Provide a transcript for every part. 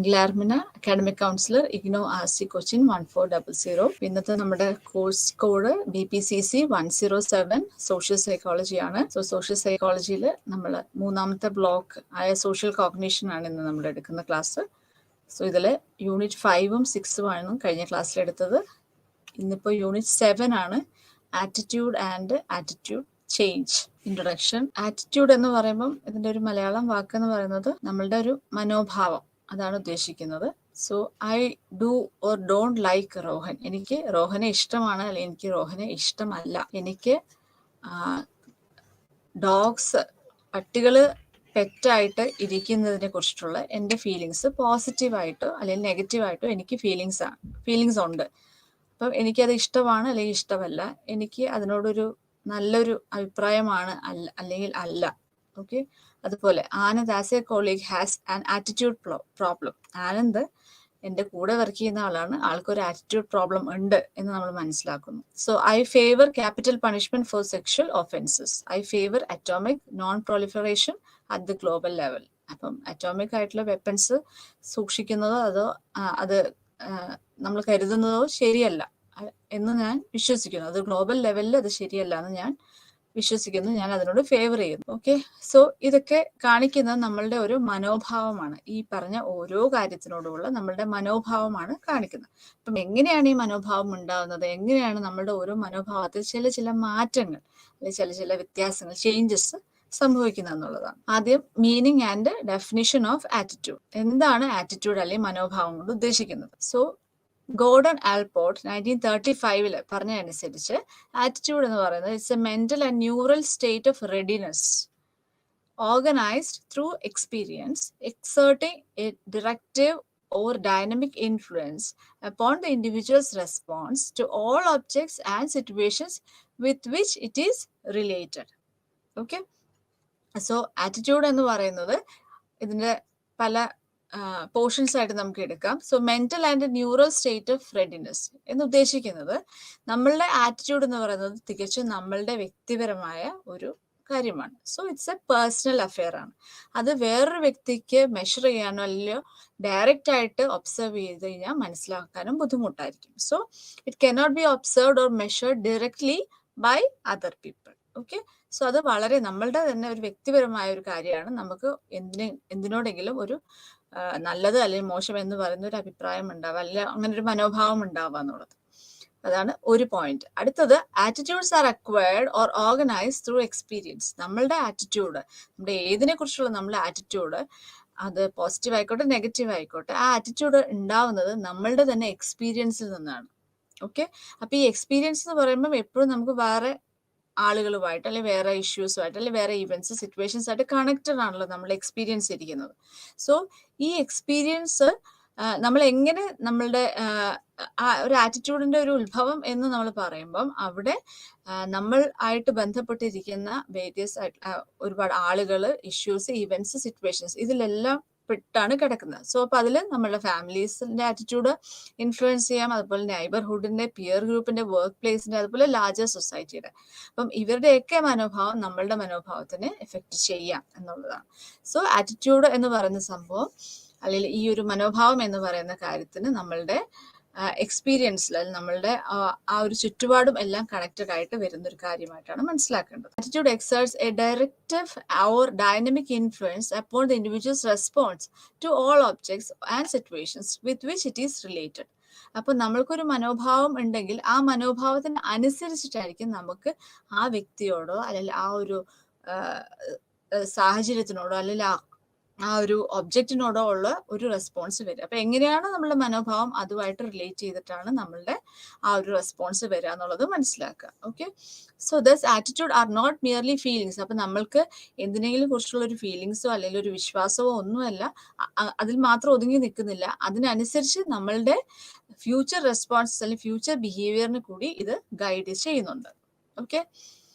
ഗ്ലാർമിന academic counsellor IGNOU RC Cochin 1400. ഇന്നത്തെ നമ്മുടെ course code BPCC 107 social psychology ആണ്. സോ സോഷ്യൽ സൈക്കോളജിയിൽ നമ്മൾ മൂന്നാമത്തെ ബ്ലോക്ക് ആയ സോഷ്യൽ കോഗ്നിഷൻ ആണ് ഇന്ന് നമ്മൾ എടുക്കുന്ന ക്ലാസ്. സോ ഇതിൽ യൂണിറ്റ് 5ഉം 6ഉം ആണ് കഴിഞ്ഞ ക്ലാസ്സിൽ എടുത്തത്. ഇന്നിപ്പോൾ യൂണിറ്റ് 7 ആണ്, attitude and attitude change. Introduction. Attitude എന്ന് പറയുമ്പം ഇതിന്റെ ഒരു മലയാളം വാക്ക് എന്ന് പറയുന്നത് നമ്മളുടെ ഒരു മനോഭാവം, അതാണ് ഉദ്ദേശിക്കുന്നത്. So I do or don't like Rohan. എനിക്ക് റോഹനെ ഇഷ്ടമാണ്, അല്ലെങ്കിൽ എനിക്ക് റോഹനെ ഇഷ്ടമല്ല. എനിക്ക് ഡോഗ്സ്, പട്ടികള് പെറ്റായിട്ട് ഇരിക്കുന്നതിനെ കുറിച്ചിട്ടുള്ള എൻ്റെ ഫീലിങ്സ് പോസിറ്റീവായിട്ടോ അല്ലെങ്കിൽ നെഗറ്റീവായിട്ടോ എനിക്ക് ഫീലിങ്സ് ഉണ്ട്. അപ്പം എനിക്കത് ഇഷ്ടമാണ് അല്ലെങ്കിൽ ഇഷ്ടമല്ല, എനിക്ക് അതിനോടൊരു നല്ലൊരു അഭിപ്രായമാണ് അല്ലെങ്കിൽ അല്ല. ഓക്കെ. അതുപോലെ Anand as a colleague has an attitude problem. Anand എൻ്റെ കൂടെ വർക്ക് ചെയ്യുന്ന ആളാണ്, ആൾക്കൊരു ആറ്റിറ്റ്യൂഡ് പ്രോബ്ലം ഉണ്ട് എന്ന് നമ്മൾ മനസ്സിലാക്കുന്നു. So I favour capital punishment for sexual offences. I favour atomic non proliferation at the global level. അപ്പം അറ്റോമിക് ആയിട്ടുള്ള വെപ്പൺസ് സൂക്ഷിക്കുന്നതോ അതോ അത് നമ്മൾ കരുതുന്നതോ ശരിയല്ല എന്ന് ഞാൻ വിശ്വസിക്കുന്നു. അത് ഗ്ലോബൽ ലെവലിൽ അത് ശരിയല്ല എന്ന് ഞാൻ വിശ്വസിക്കുന്നു. ഞാൻ അതിനോട് ഫേവർ ചെയ്യുന്നു. ഓക്കെ. സോ ഇതൊക്കെ കാണിക്കുന്നത് നമ്മളുടെ ഒരു മനോഭാവമാണ്. ഈ പറഞ്ഞ ഓരോ കാര്യത്തിനോടുമുള്ള നമ്മളുടെ മനോഭാവമാണ് കാണിക്കുന്നത്. അപ്പം എങ്ങനെയാണ് ഈ മനോഭാവം ഉണ്ടാകുന്നത്, എങ്ങനെയാണ് നമ്മളുടെ ഓരോ മനോഭാവത്തിൽ ചില മാറ്റങ്ങൾ അല്ലെങ്കിൽ ചില വ്യത്യാസങ്ങൾ, ചേഞ്ചസ് സംഭവിക്കുന്നത് എന്നുള്ളതാണ്. ആദ്യം meaning and definition of attitude. എന്താണ് ആറ്റിറ്റ്യൂഡ് അല്ലെങ്കിൽ മനോഭാവം കൊണ്ട് ഉദ്ദേശിക്കുന്നത്? സോ ഗോർഡൺ ആൽപോർട്ട് 1935 പറഞ്ഞതനുസരിച്ച് ആറ്റിറ്റ്യൂഡ് എന്ന് പറയുന്നത് it's a mental and neural state of readiness organised through experience exerting a directive or dynamic influence upon the individual's response to all objects and situations with which it is related. Okay. So attitude എന്ന് പറയുന്നത് ഇതിന്റെ പല portions ആയിട്ട് നമുക്ക് എടുക്കാം. So mental and neural state of readiness എന്ന് ഉദ്ദേശിക്കുന്നത് നമ്മളുടെ ആറ്റിറ്റ്യൂഡ് എന്ന് പറയുന്നത് തികച്ചും നമ്മളുടെ വ്യക്തിപരമായ ഒരു കാര്യമാണ്. So it's A personal affair ആണ്. അത് വേറൊരു വ്യക്തിക്ക് മെഷർ ചെയ്യാനോ അല്ലയോ ഡയറക്റ്റ് ആയിട്ട് ഒബ്സർവ് ചെയ്ത് കഴിഞ്ഞാൽ മനസ്സിലാക്കാനും ബുദ്ധിമുട്ടായിരിക്കും. So it cannot be observed or measured directly by other people. Okay. So അത് വളരെ നമ്മളുടെ തന്നെ ഒരു വ്യക്തിപരമായ ഒരു കാര്യമാണ്. നമുക്ക് എന്തിനോടെങ്കിലും ഒരു നല്ലത് അല്ലെങ്കിൽ മോശം എന്ന് പറയുന്ന ഒരു അഭിപ്രായം ഉണ്ടാവുക, അല്ലെങ്കിൽ അങ്ങനെ ഒരു മനോഭാവം ഉണ്ടാവുക എന്നുള്ളത്. അതാണ് ഒരു പോയിന്റ്. അടുത്തത് attitudes are acquired or organised through experience. നമ്മളുടെ ആറ്റിറ്റ്യൂഡ്, നമ്മുടെ ഏതിനെ കുറിച്ചുള്ള നമ്മളുടെ ആറ്റിറ്റ്യൂഡ്, അത് പോസിറ്റീവ് ആയിക്കോട്ടെ നെഗറ്റീവ് ആയിക്കോട്ടെ, ആ ആറ്റിറ്റ്യൂഡ് ഉണ്ടാവുന്നത് നമ്മളുടെ തന്നെ എക്സ്പീരിയൻസിൽ നിന്നാണ്. ഓക്കെ. അപ്പൊ ഈ എക്സ്പീരിയൻസ് എന്ന് പറയുമ്പോൾ എപ്പോഴും നമുക്ക് വേറെ ആളുകളുമായിട്ട് അല്ലെങ്കിൽ വേറെ ഇഷ്യൂസുമായിട്ട് അല്ലെങ്കിൽ വേറെ ഇവന്റ്സ് സിറ്റുവേഷൻസ് ആയിട്ട് കണക്റ്റഡ് ആണല്ലോ നമ്മുടെ എക്സ്പീരിയൻസ് ഇരിക്കുന്നത്. സോ ഈ എക്സ്പീരിയൻസ് നമ്മൾ എങ്ങനെ നമ്മളുടെ ഒരു ആറ്റിറ്റ്യൂഡിന്റെ ഒരു ഉത്ഭവം എന്ന് നമ്മൾ പറയുമ്പം അവിടെ നമ്മൾ ആയിട്ട് ബന്ധപ്പെട്ടിരിക്കുന്ന വേരിയസ് ഒരുപാട് ആളുകൾ, ഇഷ്യൂസ്, ഇവന്റ്സ്, സിറ്റുവേഷൻസ് ഇതിലെല്ലാം പെട്ടാണ് കിടക്കുന്നത്. സോ അപ്പൊ അതിൽ നമ്മളുടെ ഫാമിലീസിന്റെ ആറ്റിറ്റ്യൂഡ് ഇൻഫ്ലുവൻസ് ചെയ്യാം, അതുപോലെ നെയ്ബർഹുഡിന്റെ, പിയർ ഗ്രൂപ്പിന്റെ, വർക്ക് പ്ലേസിന്റെ, അതുപോലെ ലാർജർ സൊസൈറ്റിയുടെ. അപ്പം ഇവരുടെയൊക്കെ മനോഭാവം നമ്മളുടെ മനോഭാവത്തിനെ എഫക്ട് ചെയ്യാം എന്നുള്ളതാണ്. സോ ആറ്റിറ്റ്യൂഡ് എന്ന് പറയുന്ന സംഭവം അല്ലെങ്കിൽ ഈ ഒരു മനോഭാവം എന്ന് പറയുന്ന കാര്യത്തിന് നമ്മളുടെ എക്സ്പീരിയൻസിൽ നമ്മളുടെ ആ ഒരു ചുറ്റുപാടും എല്ലാം കണക്റ്റഡ് ആയിട്ട് വരുന്ന ഒരു കാര്യമായിട്ടാണ് മനസ്സിലാക്കേണ്ടത്. Attitude exerts a directive or dynamic influence upon the individual's response to all objects and situations with which it is related. അപ്പൊ നമ്മൾക്കൊരു മനോഭാവം ഉണ്ടെങ്കിൽ ആ മനോഭാവത്തിന് അനുസരിച്ചിട്ടായിരിക്കും നമുക്ക് ആ വ്യക്തിയോടോ അല്ലെങ്കിൽ ആ ഒരു സാഹചര്യത്തിനോടോ അല്ലെങ്കിൽ ആ ഒരു ഒബ്ജക്റ്റിനോടോ ഉള്ള ഒരു റെസ്പോൺസ് വരിക. അപ്പൊ എങ്ങനെയാണ് നമ്മളുടെ മനോഭാവം അതുമായിട്ട് റിലേറ്റ് ചെയ്തിട്ടാണ് നമ്മളുടെ ആ ഒരു റെസ്പോൺസ് വരിക എന്നുള്ളത് മനസ്സിലാക്കുക. Okay. So thus attitude are not merely feelings. അപ്പൊ നമ്മൾക്ക് എന്തിനെങ്കിലും കുറിച്ചുള്ള ഒരു ഫീലിങ്സോ അല്ലെങ്കിൽ ഒരു വിശ്വാസമോ ഒന്നുമല്ല, അതിൽ മാത്രം ഒതുങ്ങി നിൽക്കുന്നില്ല. അതിനനുസരിച്ച് നമ്മളുടെ ഫ്യൂച്ചർ റെസ്പോൺസ് അല്ലെങ്കിൽ ഫ്യൂച്ചർ ബിഹേവിയറിന് കൂടി ഇത് ഗൈഡ് ചെയ്യുന്നുണ്ട്. ഓക്കെ.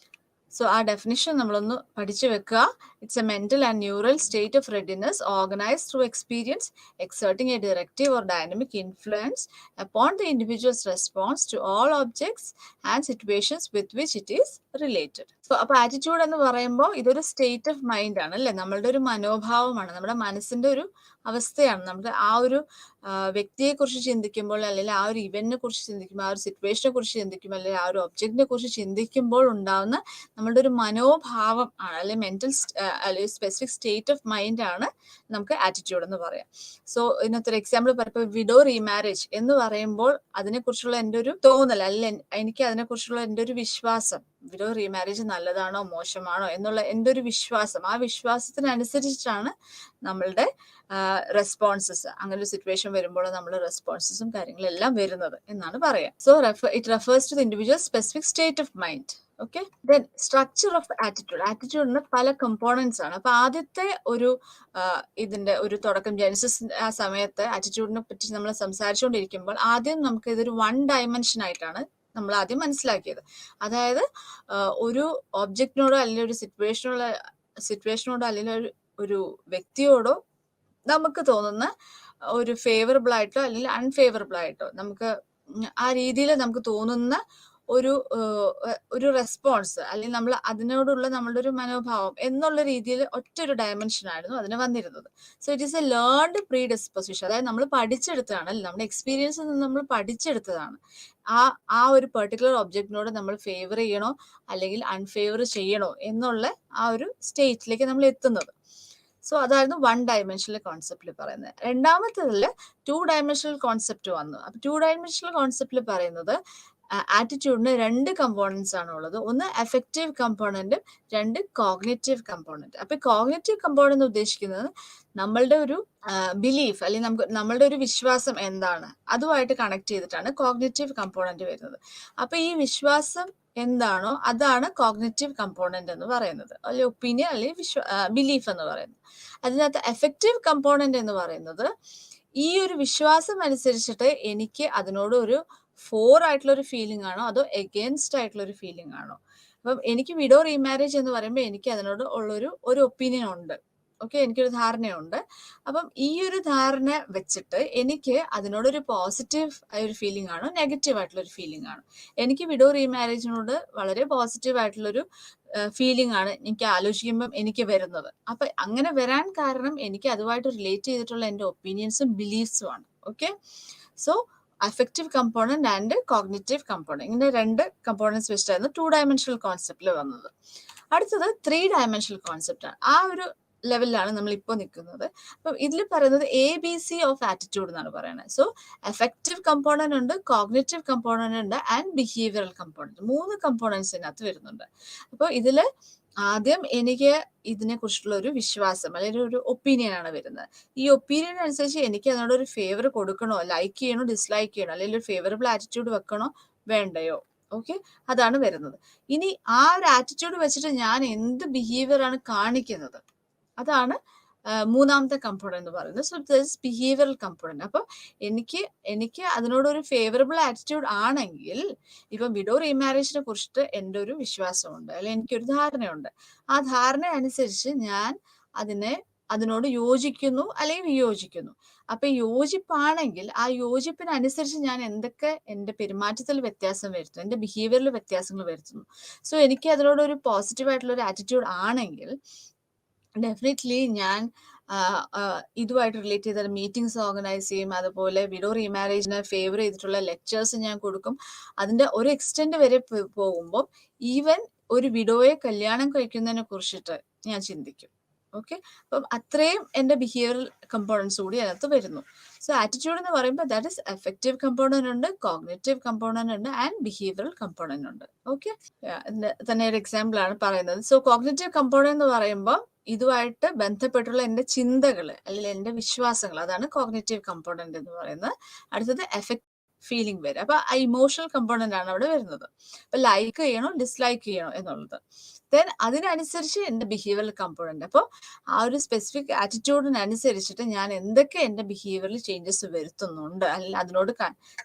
സോ ആ ഡെഫിനിഷൻ നമ്മളൊന്ന് പഠിച്ചു വെക്കുക. It's a mental and neural state of readiness organized through experience, exerting a directive or dynamic influence upon the individual's response to all objects and situations with which it is related. So, അപ്പോൾ attitude എന്ന് പറയുമ്പോൾ ഇതൊരു state of mind ആണ് അല്ലേ, നമ്മളുടെ ഒരു മനോഭാവമാണ്, നമ്മുടെ മനസ്സിന്റെ ഒരു അവസ്ഥയാണ്. നമ്മുടെ ആ ഒരു വ്യക്തിയെക്കുറിച്ച് ചിന്തിക്കുമ്പോൾ, അല്ലെങ്കിൽ ആ ഒരു ഇവന്റിനെ കുറിച്ച് ചിന്തിക്കുമ്പോൾ, ആ ഒരു സിറ്റുവേഷനെ കുറിച്ച് ചിന്തിക്കുമ്പോൾ, അല്ലെങ്കിൽ ആ ഒരു ഒബ്ജക്റ്റിനെ കുറിച്ച് ചിന്തിക്കുമ്പോൾ ഉണ്ടാകുന്ന നമ്മളുടെ ഒരു മനോഭാവം ആണ്, അല്ലെങ്കിൽ മെന്റൽ അല്ലെങ്കിൽ സ്പെസിഫിക് സ്റ്റേറ്റ് ഓഫ് മൈൻഡ് ആണ് നമുക്ക് ആറ്റിറ്റ്യൂഡ് എന്ന് പറയാം. സോ ഇതിനകത്തൊരു എക്സാമ്പിൾ പറയുമ്പോൾ വിഡോ റീമാരേജ് എന്ന് പറയുമ്പോൾ അതിനെക്കുറിച്ചുള്ള എൻ്റെ ഒരു തോന്നൽ, അല്ലെങ്കിൽ എനിക്ക് അതിനെക്കുറിച്ചുള്ള എൻ്റെ ഒരു വിശ്വാസം, വിഡോ റീമാരേജ് നല്ലതാണോ മോശമാണോ എന്നുള്ള എൻ്റെ ഒരു വിശ്വാസം, ആ വിശ്വാസത്തിനനുസരിച്ചിട്ടാണ് നമ്മളുടെ റെസ്പോൺസസ്, അങ്ങനെ ഒരു സിറ്റുവേഷൻ വരുമ്പോൾ നമ്മുടെ റെസ്പോൺസസും കാര്യങ്ങളെല്ലാം വരുന്നത് എന്നാണ് പറയാം. So it refers to the individual specific state of mind. Okay, then structure of attitude. ആറ്റിറ്റ്യൂഡിന് പല കമ്പോണൻസ് ആണ്. അപ്പൊ ആദ്യത്തെ ഒരു ഇതിന്റെ ഒരു തുടക്കം, ജെനസിസ് ആ സമയത്ത് ആറ്റിറ്റ്യൂഡിനെ പറ്റി നമ്മൾ സംസാരിച്ചുകൊണ്ടിരിക്കുമ്പോൾ ആദ്യം നമുക്ക് ഇതൊരു വൺ ഡയമെൻഷൻ ആയിട്ടാണ് നമ്മൾ ആദ്യം മനസ്സിലാക്കിയത്. അതായത് ഒരു ഒബ്ജക്റ്റിനോടോ അല്ലെങ്കിൽ ഒരു സിറ്റുവേഷനോടോ അല്ലെങ്കിൽ ഒരു വ്യക്തിയോടോ നമുക്ക് തോന്നുന്ന ഒരു ഫേവറബിൾ ആയിട്ടോ അല്ലെങ്കിൽ അൺഫേവറബിൾ ആയിട്ടോ നമുക്ക് ആ രീതിയിൽ നമുക്ക് തോന്നുന്ന ഒരു റെസ്പോൺസ്, അല്ലെങ്കിൽ നമ്മൾ അതിനോടുള്ള നമ്മളുടെ ഒരു മനോഭാവം എന്നുള്ള രീതിയിൽ ഒറ്റൊരു ഡയമെൻഷൻ ആയിരുന്നു അതിന് വന്നിരുന്നത്. So it is A learned pre disposition. അതായത് നമ്മൾ പഠിച്ചെടുത്തതാണ്, അല്ലെ, നമ്മുടെ എക്സ്പീരിയൻസിൽ നിന്ന് നമ്മൾ പഠിച്ചെടുത്തതാണ് ആ ഒരു പെർട്ടിക്കുലർ ഒബ്ജക്റ്റിനോട് നമ്മൾ ഫേവർ ചെയ്യണോ അല്ലെങ്കിൽ അൺഫേവർ ചെയ്യണോ എന്നുള്ള ആ ഒരു സ്റ്റേറ്റിലേക്ക് നമ്മൾ എത്തുന്നത്. സോ അതായിരുന്നു വൺ ഡയമെൻഷണൽ കോൺസെപ്റ്റിൽ പറയുന്നത്. രണ്ടാമത്തേതിൽ 2 ഡയമെൻഷണൽ കോൺസെപ്റ്റ് വന്നു. അപ്പൊ 2 ഡയമെൻഷണൽ കോൺസെപ്റ്റിൽ പറയുന്നത് ആറ്റിറ്റ്യൂഡിന് 2 കമ്പോണൻസ് ആണ് ഉള്ളത്. ഒന്ന് എഫക്റ്റീവ് കമ്പോണന്റ്, 2 കോഗ്നിറ്റീവ് കമ്പോണന്റ്. അപ്പൊ കോഗ്നിറ്റീവ് കമ്പോണന്റ് ഉദ്ദേശിക്കുന്നത് നമ്മളുടെ ഒരു ബിലീഫ്, അല്ലെങ്കിൽ നമ്മളുടെ ഒരു വിശ്വാസം എന്താണ് അതുമായിട്ട് കണക്ട് ചെയ്തിട്ടാണ് കോഗ്നിറ്റീവ് കമ്പോണന്റ് വരുന്നത്. അപ്പൊ ഈ വിശ്വാസം എന്താണോ അതാണ് കോഗ്നിറ്റീവ് കമ്പോണന്റ് എന്ന് പറയുന്നത്, അല്ലെങ്കിൽ ഒപ്പീനിയൻ അല്ലെങ്കിൽ ബിലീഫ് എന്ന് പറയുന്നത്. അതിനകത്ത് എഫക്റ്റീവ് കമ്പോണന്റ് എന്ന് പറയുന്നത് ഈ ഒരു വിശ്വാസം അനുസരിച്ചിട്ട് എനിക്ക് അതിനോട് ഒരു ആയിട്ടുള്ള ഒരു ഫീലിംഗ് ആണോ അതോ എഗെയിൻസ്റ്റ് ആയിട്ടുള്ള ഒരു ഫീലിംഗ് ആണോ. അപ്പം എനിക്ക് വിഡോ റീമാരേജ് എന്ന് പറയുമ്പോൾ എനിക്ക് അതിനോട് ഒരു ഒപ്പീനിയൻ ഉണ്ട്, ഓക്കെ, എനിക്കൊരു ധാരണയുണ്ട്. അപ്പം ഈ ഒരു ധാരണ വെച്ചിട്ട് എനിക്ക് അതിനോടൊരു പോസിറ്റീവ് ഒരു ഫീലിംഗ് ആണോ നെഗറ്റീവ് ആയിട്ടുള്ള ഒരു ഫീലിംഗ് ആണോ. എനിക്ക് വിഡോ റീമാരേജിനോട് വളരെ പോസിറ്റീവ് ആയിട്ടുള്ളൊരു ഫീലിംഗ് ആണ് എനിക്ക് ആലോചിക്കുമ്പം എനിക്ക് വരുന്നത്. അപ്പൊ അങ്ങനെ വരാൻ കാരണം എനിക്ക് അതുമായിട്ട് റിലേറ്റ് ചെയ്തിട്ടുള്ള എൻ്റെ ഒപ്പീനിയൻസും ബിലീഫ്സും ആണ്. Okay, so affective component and cognitive component, ഇങ്ങനെ 2 കമ്പോണൻസ് വെച്ചിട്ടായിരുന്നു 2 ഡയമെൻഷണൽ കോൺസെപ്റ്റിൽ വന്നത്. അടുത്തത് 3 ഡയമെൻഷണൽ കോൺസെപ്റ്റ് ആണ്. ആ ഒരു ലെവലിലാണ് നമ്മൾ ഇപ്പോൾ നിൽക്കുന്നത്. അപ്പം ഇതിൽ പറയുന്നത് ABC ഓഫ് ആറ്റിറ്റ്യൂഡ് എന്നാണ് പറയുന്നത്. സോ എഫക്റ്റീവ് കമ്പോണന്റ് ഉണ്ട്, കോഗ്നിറ്റീവ് കമ്പോണന്റ് ഉണ്ട് ആൻഡ് ബിഹേവിയറൽ കമ്പോണന്റ്. 3 കമ്പോണൻസ് ഇതിനകത്ത് വരുന്നുണ്ട്. അപ്പോൾ ഇതിൽ ആദ്യം എനിക്ക് ഇതിനെ കുറിച്ചുള്ള ഒരു വിശ്വാസം അല്ലെങ്കിൽ ഒരു ഒപ്പീനിയൻ ആണ് വരുന്നത്. ഈ ഒപ്പീനിയൻ അനുസരിച്ച് എനിക്ക് അതിനോടൊരു ഫേവർ കൊടുക്കണോ, ലൈക്ക് ചെയ്യണോ, ഡിസ്ലൈക്ക് ചെയ്യണോ, അല്ലെങ്കിൽ ഒരു ഫേവറബിൾ ആറ്റിറ്റ്യൂഡ് വെക്കണോ വേണ്ടയോ, ഓക്കെ, അതാണ് വരുന്നത്. ഇനി ആ ഒരു ആറ്റിറ്റ്യൂഡ് വെച്ചിട്ട് ഞാൻ എന്ത് ബിഹേവിയർ ആണ് കാണിക്കുന്നത്, അതാണ് മൂന്നാമത്തെ കമ്പോണന്റ് എന്ന് പറയുന്നത്. So this behavioural component. അപ്പൊ എനിക്ക് അതിനോടൊരു ഫേവറബിൾ ആറ്റിറ്റ്യൂഡ് ആണെങ്കിൽ, ഇപ്പൊ വിഡോ റീമാരേജിനെ കുറിച്ചിട്ട് എൻ്റെ ഒരു വിശ്വാസമുണ്ട്, അല്ലെങ്കിൽ എനിക്കൊരു ധാരണയുണ്ട്. ആ ധാരണ അനുസരിച്ച് ഞാൻ അതിനോട് യോജിക്കുന്നു അല്ലെങ്കിൽ വിയോജിക്കുന്നു. അപ്പൊ യോജിപ്പാണെങ്കിൽ ആ യോജിപ്പിനനുസരിച്ച് ഞാൻ എന്തൊക്കെ എൻ്റെ പെരുമാറ്റത്തിൽ വ്യത്യാസം വരുത്തുന്നു, എൻ്റെ ബിഹേവിയറിൽ വ്യത്യാസങ്ങൾ വരുത്തുന്നു. സോ എനിക്ക് അതിനോട് ഒരു പോസിറ്റീവ് ആയിട്ടുള്ള ഒരു ആറ്റിറ്റ്യൂഡ് ആണെങ്കിൽ ഡെഫിനറ്റ്ലി ഞാൻ ഇതുമായിട്ട് റിലേറ്റ് ചെയ്ത മീറ്റിംഗ്സ് ഓർഗനൈസ് ചെയ്യും. അതുപോലെ വിഡോ റീമാരേജിനെ ഫേവർ ചെയ്തിട്ടുള്ള ലെക്ചേഴ്സ് ഞാൻ കൊടുക്കും. അതിന്റെ ഒരു എക്സ്റ്റെന്റ് വരെ പോകുമ്പോൾ ഈവൻ ഒരു വിഡോയെ കല്യാണം കഴിക്കുന്നതിനെ കുറിച്ചിട്ട് ഞാൻ ചിന്തിക്കും. ഓക്കെ, അപ്പം അത്രയും എൻ്റെ ബിഹേവിയറൽ കമ്പോണൻസ് കൂടി അതിനകത്ത് വരുന്നു. സോ ആറ്റിറ്റ്യൂഡ് എന്ന് പറയുമ്പോൾ ദാറ്റ് ഇസ് എഫക്റ്റീവ് കമ്പോണന്റ് ഉണ്ട്, കോഗ്നിറ്റീവ് കമ്പോണന്റ് ഉണ്ട് ആൻഡ് ബിഹേവിയറൽ കമ്പോണന്റ് ഉണ്ട്. ഓക്കെ, തന്നെ ഒരു എക്സാമ്പിൾ ആണ് പറയുന്നത്. സോ കോഗ്നിറ്റീവ് കമ്പോണന്റ് എന്ന് പറയുമ്പോൾ ഇതുമായിട്ട് ബന്ധപ്പെട്ടുള്ള എൻ്റെ ചിന്തകൾ അല്ലെങ്കിൽ എൻ്റെ വിശ്വാസങ്ങൾ, അതാണ് കോഗ്നിറ്റീവ് കമ്പോണന്റ് എന്ന് പറയുന്നത്. അടുത്തത് എഫക്ട് ഫീലിംഗ് വരും. അപ്പൊ ആ ഇമോഷണൽ കമ്പോണന്റ് ആണ് അവിടെ വരുന്നത്. അപ്പൊ ലൈക്ക് ചെയ്യണോ ഡിസ്ലൈക്ക് ചെയ്യണോ എന്നുള്ളത്. ദെൻ അതിനനുസരിച്ച് എൻ്റെ ബിഹേവിയറൽ കമ്പോണന്റ്. അപ്പോൾ ആ ഒരു സ്പെസിഫിക് ആറ്റിറ്റ്യൂഡിനനുസരിച്ചിട്ട് ഞാൻ എന്തൊക്കെ എൻ്റെ ബിഹേവിയറിൽ ചേഞ്ചസ് വരുത്തുന്നുണ്ട്, അല്ലെങ്കിൽ അതിനോട്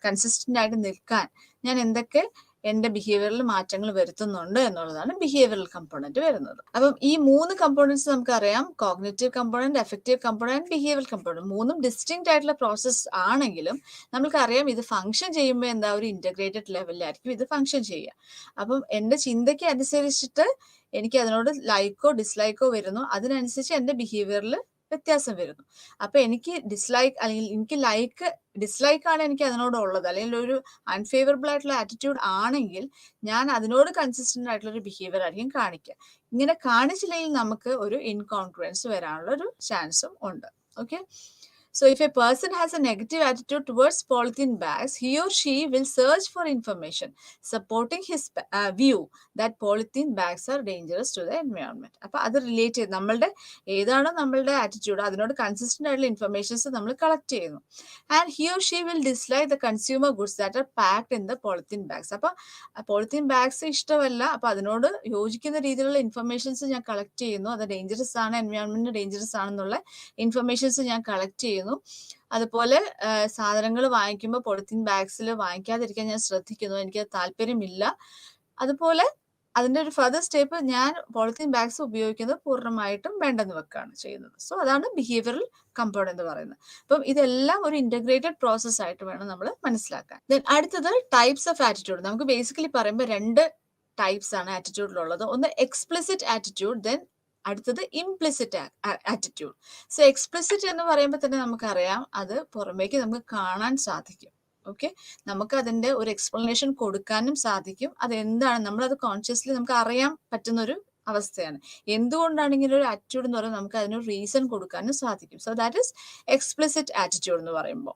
കൺസിസ്റ്റന്റ് ആയിട്ട് നിൽക്കാൻ ഞാൻ എന്തൊക്കെ എൻ്റെ ബിഹേവിയറിൽ മാറ്റങ്ങൾ വരുത്തുന്നുണ്ട് എന്നുള്ളതാണ് ബിഹേവിയറൽ കമ്പോണന്റ് വരുന്നത്. അപ്പം ഈ 3 കമ്പോണൻസ് നമുക്കറിയാം, cognitive component, affective component, behavioural component. 3ഉം ഡിസ്റ്റിങ്ക്റ്റ് ആയിട്ടുള്ള പ്രോസസ്സ് ആണെങ്കിലും നമുക്കറിയാം ഇത് ഫംഗ്ഷൻ ചെയ്യുമ്പോൾ എന്താ ഒരു ഇന്റഗ്രേറ്റഡ് ലെവലിലായിരിക്കും ഇത് ഫംഗ്ഷൻ ചെയ്യുക. അപ്പം എൻ്റെ ചിന്തയ്ക്ക് അനുസരിച്ചിട്ട് എനിക്ക് അതിനോട് ലൈക്കോ ഡിസ്ലൈക്കോ വരുന്നു, അതിനനുസരിച്ച് എൻ്റെ ബിഹേവിയറിൽ വ്യത്യാസം വരുന്നു. അപ്പൊ എനിക്ക് ഡിസ്ലൈക്ക് അല്ലെങ്കിൽ എനിക്ക് ഡിസ്ലൈക്ക് ആണ് എനിക്ക് അതിനോടുള്ളത്, അല്ലെങ്കിൽ ഒരു അൺഫേവറബിൾ ആയിട്ടുള്ള ആറ്റിറ്റ്യൂഡ് ആണെങ്കിൽ ഞാൻ അതിനോട് കൺസിസ്റ്റന്റ് ആയിട്ടുള്ള ഒരു ബിഹേവിയർ ആയിരിക്കും കാണിക്കുക. ഇങ്ങനെ കാണിച്ചില്ലെങ്കിൽ നമുക്ക് ഒരു ഇൻകോൺഗ്രുവൻസ് വരാനുള്ള ഒരു ചാൻസും ഉണ്ട്. Okay, so if a person has a negative attitude towards polythene bags, he or she will search for information supporting his view that polythene bags are dangerous to the environment. അപ്പോൾ അത് റിലേറ്റ് ചെയ്ത് നമ്മളുടെ ഏതാണോ നമ്മളുടെ attitude അതിനോട് consistent ആയിട്ടുള്ള informations നമ്മൾ collect ചെയ്യുന്നു. And he or she will dislike the consumer goods that are packed in the polythene bags. അപ്പോൾ പോളിത്തീൻ ബാഗ്സ് ഇഷ്ടമല്ല, അപ്പോൾ അതിനോട് യോജിക്കുന്ന രീതിയിലുള്ള ഇൻഫർമേഷൻസ് ഞാൻ കളക്ട് ചെയ്യുന്നു. അത് ഡേഞ്ചറസ് ആണ്, എൻവയോൺമെന്റിന് ഡേഞ്ചറസ് ആണെന്നുള്ള ഇൻഫർമേഷൻസ് ഞാൻ കളക്ട് ചെയ്യുന്നു. അതുപോലെ സാധനങ്ങൾ വാങ്ങിക്കുമ്പോൾ പോളിത്തീൻ ബാഗ്സിൽ വാങ്ങിക്കാതിരിക്കാൻ ഞാൻ ശ്രദ്ധിക്കുന്നു, എനിക്ക് താല്പര്യമില്ല. അതുപോലെ അതിൻ്റെ ഒരു ഫർദർ സ്റ്റെപ്പ്, ഞാൻ പോളിത്തീൻ ബാഗ്സ് ഉപയോഗിക്കുന്നത് പൂർണ്ണമായിട്ടും വേണ്ടെന്ന് വെക്കുകയാണ് ചെയ്യുന്നത്. സോ അതാണ് ബിഹേവിയറൽ കമ്പോണന്റ് എന്ന് പറയുന്നത്. അപ്പം ഇതെല്ലാം ഒരു ഇന്റഗ്രേറ്റഡ് പ്രോസസ് ആയിട്ട് വേണം നമ്മൾ മനസ്സിലാക്കാൻ. ദെൻ അടുത്തത് ടൈപ്സ് ഓഫ് ആറ്റിറ്റ്യൂഡ്. നമുക്ക് ബേസിക്കലി പറയുമ്പോൾ 2 ടൈപ്സ് ആണ് ആറ്റിറ്റ്യൂഡിലുള്ളത്. ഒന്ന് എക്സ്പ്ലിസിറ്റ് ആറ്റിറ്റ്യൂഡ്, ദെൻ അടുത്തത് ഇംപ്ലിസിറ്റ് ആറ്റിറ്റ്യൂഡ്. സോ എക്സ്പ്ലിസിറ്റ് എന്ന് പറയുമ്പോൾ തന്നെ നമുക്കറിയാം അത് പുറമേക്ക് നമുക്ക് കാണാൻ സാധിക്കും. ഓക്കെ, നമുക്ക് അതിന്റെ ഒരു എക്സ്പ്ലനേഷൻ കൊടുക്കാനും സാധിക്കും. അതെന്താണ് നമ്മളത് കോൺഷ്യസ്ലി നമുക്ക് അറിയാൻ പറ്റുന്ന ഒരു അവസ്ഥയാണ്. എന്തുകൊണ്ടാണ് ഇങ്ങനെ ഒരു ആറ്റിറ്റ്യൂഡ് എന്ന് പറയുന്നത് നമുക്ക് അതിനൊരു റീസൺ കൊടുക്കാനും സാധിക്കും. So that is explicit attitude എന്ന് പറയുമ്പോൾ.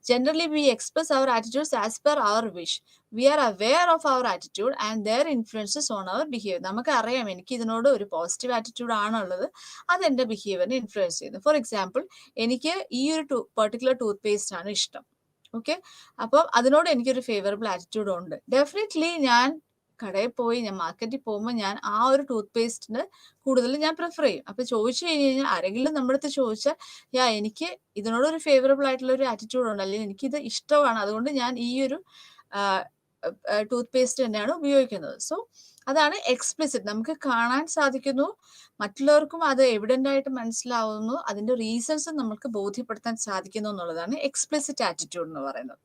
Generally we express our attitudes as per our wish. We are aware of our attitude and their influences on our behaviour. നമുക്ക് അറിയാം എനിക്ക് ഇതിനോട് ഒരു പോസിറ്റീവ് ആറ്റിറ്റ്യൂഡ് ആണുള്ളത്, അത് എൻ്റെ ബിഹേവിയറിനെ ഇൻഫ്ലുവൻസ് ചെയ്യുന്നു. ഫോർ എക്സാമ്പിൾ, എനിക്ക് ഈ ഒരു പെർട്ടിക്കുലർ ടൂത്ത് പേസ്റ്റ് ആണ് ഇഷ്ടം. ഓക്കെ, അപ്പം അതിനോട് എനിക്കൊരു ഫേവറബിൾ ആറ്റിറ്റ്യൂഡ് ഉണ്ട്. ഡെഫിനറ്റ്ലി ഞാൻ കടയിൽ പോയി, ഞാൻ മാർക്കറ്റിൽ പോകുമ്പോൾ ഞാൻ ആ ഒരു ടൂത്ത് പേസ്റ്റിന് കൂടുതൽ ഞാൻ പ്രിഫർ ചെയ്യും. അപ്പൊ ചോദിച്ചു കഴിഞ്ഞാൽ ആരെങ്കിലും നമ്മുടെ അടുത്ത് ചോദിച്ചാൽ എനിക്ക് ഇതിനോടൊരു ഫേവറബിൾ ആയിട്ടുള്ള ഒരു ആറ്റിറ്റ്യൂഡ് ഉണ്ട്, അല്ലെങ്കിൽ എനിക്കിത് ഇഷ്ടമാണ്, അതുകൊണ്ട് ഞാൻ ഈ ഒരു ടൂത്ത് പേസ്റ്റ് തന്നെയാണ് ഉപയോഗിക്കുന്നത്. സോ അതാണ് എക്സ്പ്ലിസിറ്റ്. നമുക്ക് കാണാൻ സാധിക്കുന്നു, മറ്റുള്ളവർക്കും അത് എവിഡന്റ് ആയിട്ട് മനസ്സിലാവുന്നു, അതിന്റെ റീസൺസ് നമുക്ക് ബോധ്യപ്പെടുത്താൻ സാധിക്കുന്നു എന്നുള്ളതാണ് എക്സ്പ്ലിസിറ്റ് ആറ്റിറ്റ്യൂഡ് എന്ന് പറയുന്നത്.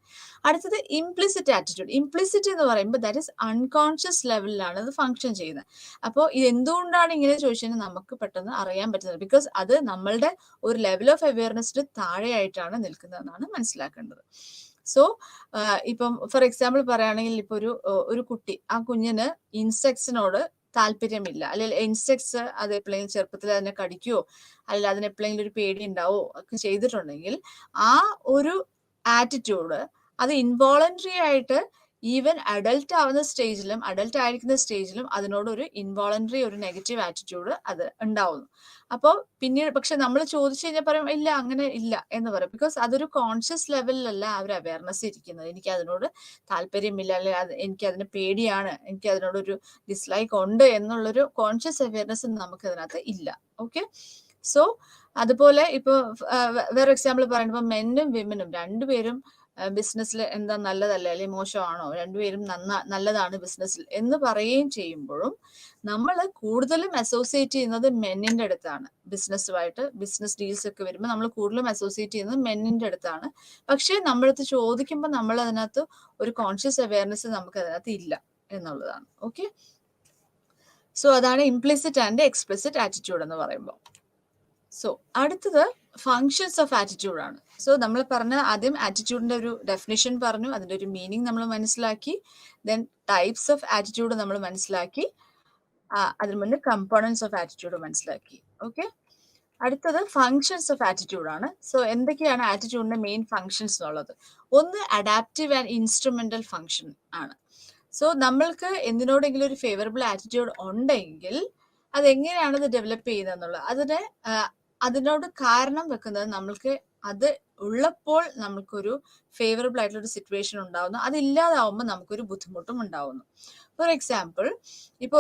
അടുത്തത് ഇംപ്ലിസിറ്റ് ആറ്റിറ്റ്യൂഡ്. ഇംപ്ലിസിറ്റ് എന്ന് പറയുമ്പോൾ ദാറ്റ് ഈസ് അൺകോൺഷ്യസ് ലെവലിലാണ് ഇത് ഫംഗ്ഷൻ ചെയ്യുന്നത്. അപ്പോൾ ഇത് എന്തുകൊണ്ടാണ് ഇങ്ങനെ ചോദിച്ചാൽ നമുക്ക് പെട്ടെന്ന് അറിയാൻ പറ്റുന്നത്, ബിക്കോസ് അത് നമ്മളുടെ ഒരു ലെവൽ ഓഫ് അവയർനെസ്സിന് താഴെയായിട്ടാണ് നിൽക്കുന്നതെന്നാണ് മനസ്സിലാക്കേണ്ടത്. സോ ഇപ്പം ഫോർ എക്സാമ്പിൾ പറയുകയാണെങ്കിൽ, ഇപ്പൊ ഒരു കുട്ടി, ആ കുഞ്ഞിന് ഇൻസെക്ട്സിനോട് താല്പര്യമില്ല, അല്ലെങ്കിൽ ഇൻസെക്ട്സ് അത് എപ്പോഴെങ്കിലും ചെറുപ്പത്തിൽ അതിനെ കടിക്കുകയോ അല്ലെങ്കിൽ അതിന് എപ്പോഴെങ്കിലും ഒരു പേടി ഉണ്ടാവോ ഒക്കെ ചെയ്തിട്ടുണ്ടെങ്കിൽ ആ ഒരു ആറ്റിറ്റ്യൂഡ് അത് ഇൻവോളണ്ടറി ആയിട്ട് ഈവൻ അഡൽട്ട് ആവുന്ന സ്റ്റേജിലും അഡൽട്ട് ആയിരിക്കുന്ന സ്റ്റേജിലും അതിനോട് ഒരു ഇൻവോളണ്ടറി ഒരു നെഗറ്റീവ് ആറ്റിറ്റ്യൂഡ് അത് ഉണ്ടാവുന്നു. അപ്പോൾ പിന്നീട് പക്ഷെ നമ്മൾ ചോദിച്ചു കഴിഞ്ഞാൽ പറയും ഇല്ല, അങ്ങനെ ഇല്ല എന്ന് പറയും. ബിക്കോസ് അതൊരു കോൺഷ്യസ് ലെവലിലല്ല ആ ഒരു അവയർനെസ് ഇരിക്കുന്നത്. എനിക്ക് അതിനോട് താല്പര്യമില്ല, അല്ലെങ്കിൽ എനിക്ക് അതിന് പേടിയാണ്, എനിക്ക് അതിനോടൊരു ഡിസ്ലൈക്ക് ഉണ്ട് എന്നുള്ളൊരു കോൺഷ്യസ് അവയർനെസ് നമുക്ക് അതിനകത്ത് ഇല്ല. ഓക്കെ, സോ അതുപോലെ ഇപ്പോൾ വേറെ എക്സാമ്പിൾ പറയുമ്പോൾ മെന്നും വിമനും രണ്ടുപേരും ബിസിനസ്സിൽ എന്താ നല്ലതല്ല അല്ലെങ്കിൽ മോശമാണോ, രണ്ടുപേരും നല്ലതാണ് ബിസിനസ്സിൽ എന്ന് പറയുകയും ചെയ്യുമ്പോഴും നമ്മൾ കൂടുതലും അസോസിയേറ്റ് ചെയ്യുന്നത് മെന്നിന്റെ അടുത്താണ്. ബിസിനസ്സുമായിട്ട് ബിസിനസ് ഡീൽസ് ഒക്കെ വരുമ്പോൾ നമ്മൾ കൂടുതലും അസോസിയേറ്റ് ചെയ്യുന്നത് മെന്നിന്റെ അടുത്താണ്. പക്ഷേ നമ്മളടുത്ത് ചോദിക്കുമ്പോൾ നമ്മൾ അതിനകത്ത് ഒരു കോൺഷ്യസ് അവയർനെസ് നമുക്ക് അതിനകത്ത് ഇല്ല എന്നുള്ളതാണ്. ഓക്കെ, സോ അതാണ് ഇംപ്ലിസിറ്റ് ആൻഡ് എക്സ്പ്ലിസിറ്റ് ആറ്റിറ്റ്യൂഡ് എന്ന് പറയുമ്പോൾ. സോ അടുത്തത് ഫങ്ഷൻസ് ഓഫ് ആറ്റിറ്റ്യൂഡ് ആണ്. സോ നമ്മൾ പറഞ്ഞ ആദ്യം ആറ്റിറ്റ്യൂഡിന്റെ ഒരു ഡെഫിനിഷൻ പറഞ്ഞു, അതിന്റെ ഒരു മീനിങ് നമ്മൾ മനസ്സിലാക്കി, ദെൻ ടൈപ്സ് ഓഫ് ആറ്റിറ്റ്യൂഡ് നമ്മൾ മനസ്സിലാക്കി, അതിന് മുന്നേ കമ്പോണൻസ് ഓഫ് ആറ്റിറ്റ്യൂഡ് മനസ്സിലാക്കി. ഓക്കെ, അടുത്തത് ഫങ്ഷൻസ് ഓഫ് ആറ്റിറ്റ്യൂഡ് ആണ്. സോ എന്തൊക്കെയാണ് ആറ്റിറ്റ്യൂഡിന്റെ മെയിൻ ഫങ്ഷൻസ് എന്നുള്ളത്? ഒന്ന് അഡാപ്റ്റീവ് ആൻഡ് ഇൻസ്ട്രുമെന്റൽ ഫങ്ഷൻ ആണ്. സോ നമ്മൾക്ക് എന്തിനോടെങ്കിലും ഒരു ഫേവറബിൾ ആറ്റിറ്റ്യൂഡ് ഉണ്ടെങ്കിൽ അതെങ്ങനെയാണ് അത് ഡെവലപ്പ് ചെയ്യുന്നത് എന്നുള്ളത്, അതിനോട് കാരണം വെക്കുന്നത് നമ്മൾക്ക് അത് ഉള്ളപ്പോൾ നമുക്കൊരു ഫേവറബിൾ ആയിട്ടുള്ള ഒരു സിറ്റുവേഷൻ ഉണ്ടാവുന്നു, അതില്ലാതാവുമ്പോൾ നമുക്കൊരു ബുദ്ധിമുട്ടും ഉണ്ടാവുന്നു. ഫോർ എക്സാമ്പിൾ, ഇപ്പൊ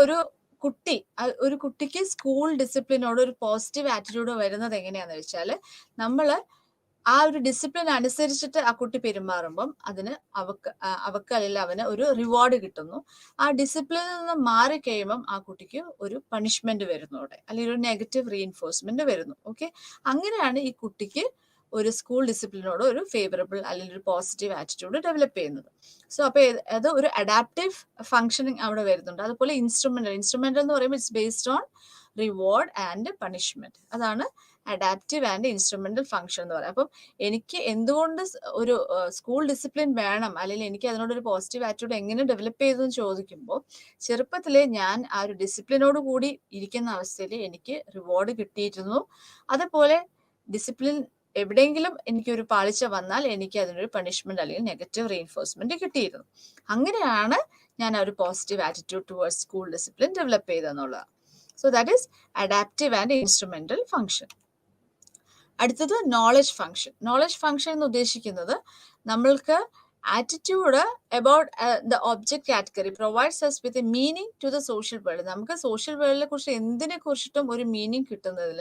ഒരു കുട്ടിക്ക് സ്കൂൾ ഡിസിപ്ലിനോട് ഒരു പോസിറ്റീവ് ആറ്റിറ്റ്യൂഡ് വരുന്നത് എങ്ങനെയാന്ന് വെച്ചാൽ, നമ്മൾ ആ ഒരു ഡിസിപ്ലിൻ അനുസരിച്ചിട്ട് ആ കുട്ടി പെരുമാറുമ്പം അതിന് അവക്ക് അല്ലെങ്കിൽ അവന് ഒരു റിവാർഡ് കിട്ടുന്നു. ആ ഡിസിപ്ലിനിൽ നിന്ന് മാറിക്കഴിയുമ്പം ആ കുട്ടിക്ക് ഒരു പണിഷ്മെന്റ് വരുന്നു അവിടെ, അല്ലെങ്കിൽ ഒരു നെഗറ്റീവ് റീഇൻഫോഴ്സ്മെന്റ് വരുന്നു. ഓക്കെ, അങ്ങനെയാണ് ഈ കുട്ടിക്ക് ഒരു സ്കൂൾ ഡിസിപ്ലിനോട് ഒരു ഫേവറബിൾ അല്ലെങ്കിൽ ഒരു പോസിറ്റീവ് ആറ്റിറ്റ്യൂഡ് ഡെവലപ്പ് ചെയ്യുന്നത്. സോ അപ്പൊ അത് ഒരു അഡാപ്റ്റീവ് ഫങ്ഷനിങ് അവിടെ വരുന്നുണ്ട്. അതുപോലെ ഇൻസ്ട്രുമെന്റൽ എന്ന് പറയുമ്പോൾ it's based on reward and punishment. അതാണ് അഡാപ്റ്റീവ് ആൻഡ് ഇൻസ്ട്രുമെന്റൽ ഫംഗ്ഷൻ എന്ന് പറയാം. അപ്പം എനിക്ക് എന്തുകൊണ്ട് ഒരു സ്കൂൾ ഡിസിപ്ലിൻ വേണം, അല്ലെങ്കിൽ എനിക്ക് അതിനോടൊരു പോസിറ്റീവ് ആറ്റിറ്റ്യൂഡ് എങ്ങനെ ഡെവലപ്പ് ചെയ്തു എന്ന് ചോദിക്കുമ്പോൾ, ചെറുപ്പത്തിലെ ഞാൻ ആ ഒരു ഡിസിപ്ലിനോട് കൂടി ഇരിക്കുന്ന അവസ്ഥയിൽ എനിക്ക് റിവാർഡ് കിട്ടിയിരുന്നു. അതുപോലെ ഡിസിപ്ലിൻ എവിടെയെങ്കിലും എനിക്കൊരു പാളിച്ച വന്നാൽ എനിക്ക് അതിനൊരു പണിഷ്മെന്റ് അല്ലെങ്കിൽ നെഗറ്റീവ് റീഇൻഫോഴ്സ്മെന്റ് കിട്ടിയിരുന്നു. അങ്ങനെയാണ് ഞാൻ ആ ഒരു positive attitude towards school discipline develop ചെയ്തെന്നുള്ളത്. So that is adaptive and instrumental function. അടുത്തത് നോളജ് ഫംഗ്ഷൻ. നോളജ് ഫംഗ്ഷൻ എന്ന് ഉദ്ദേശിക്കുന്നത് നമ്മൾക്ക് attitude about the object category provides us with a meaning to the social world. നമുക്ക് social വേൾഡിനെ കുറിച്ച് എന്തിനെ കുറിച്ചിട്ടും ഒരു മീനിങ് കിട്ടുന്നതിൽ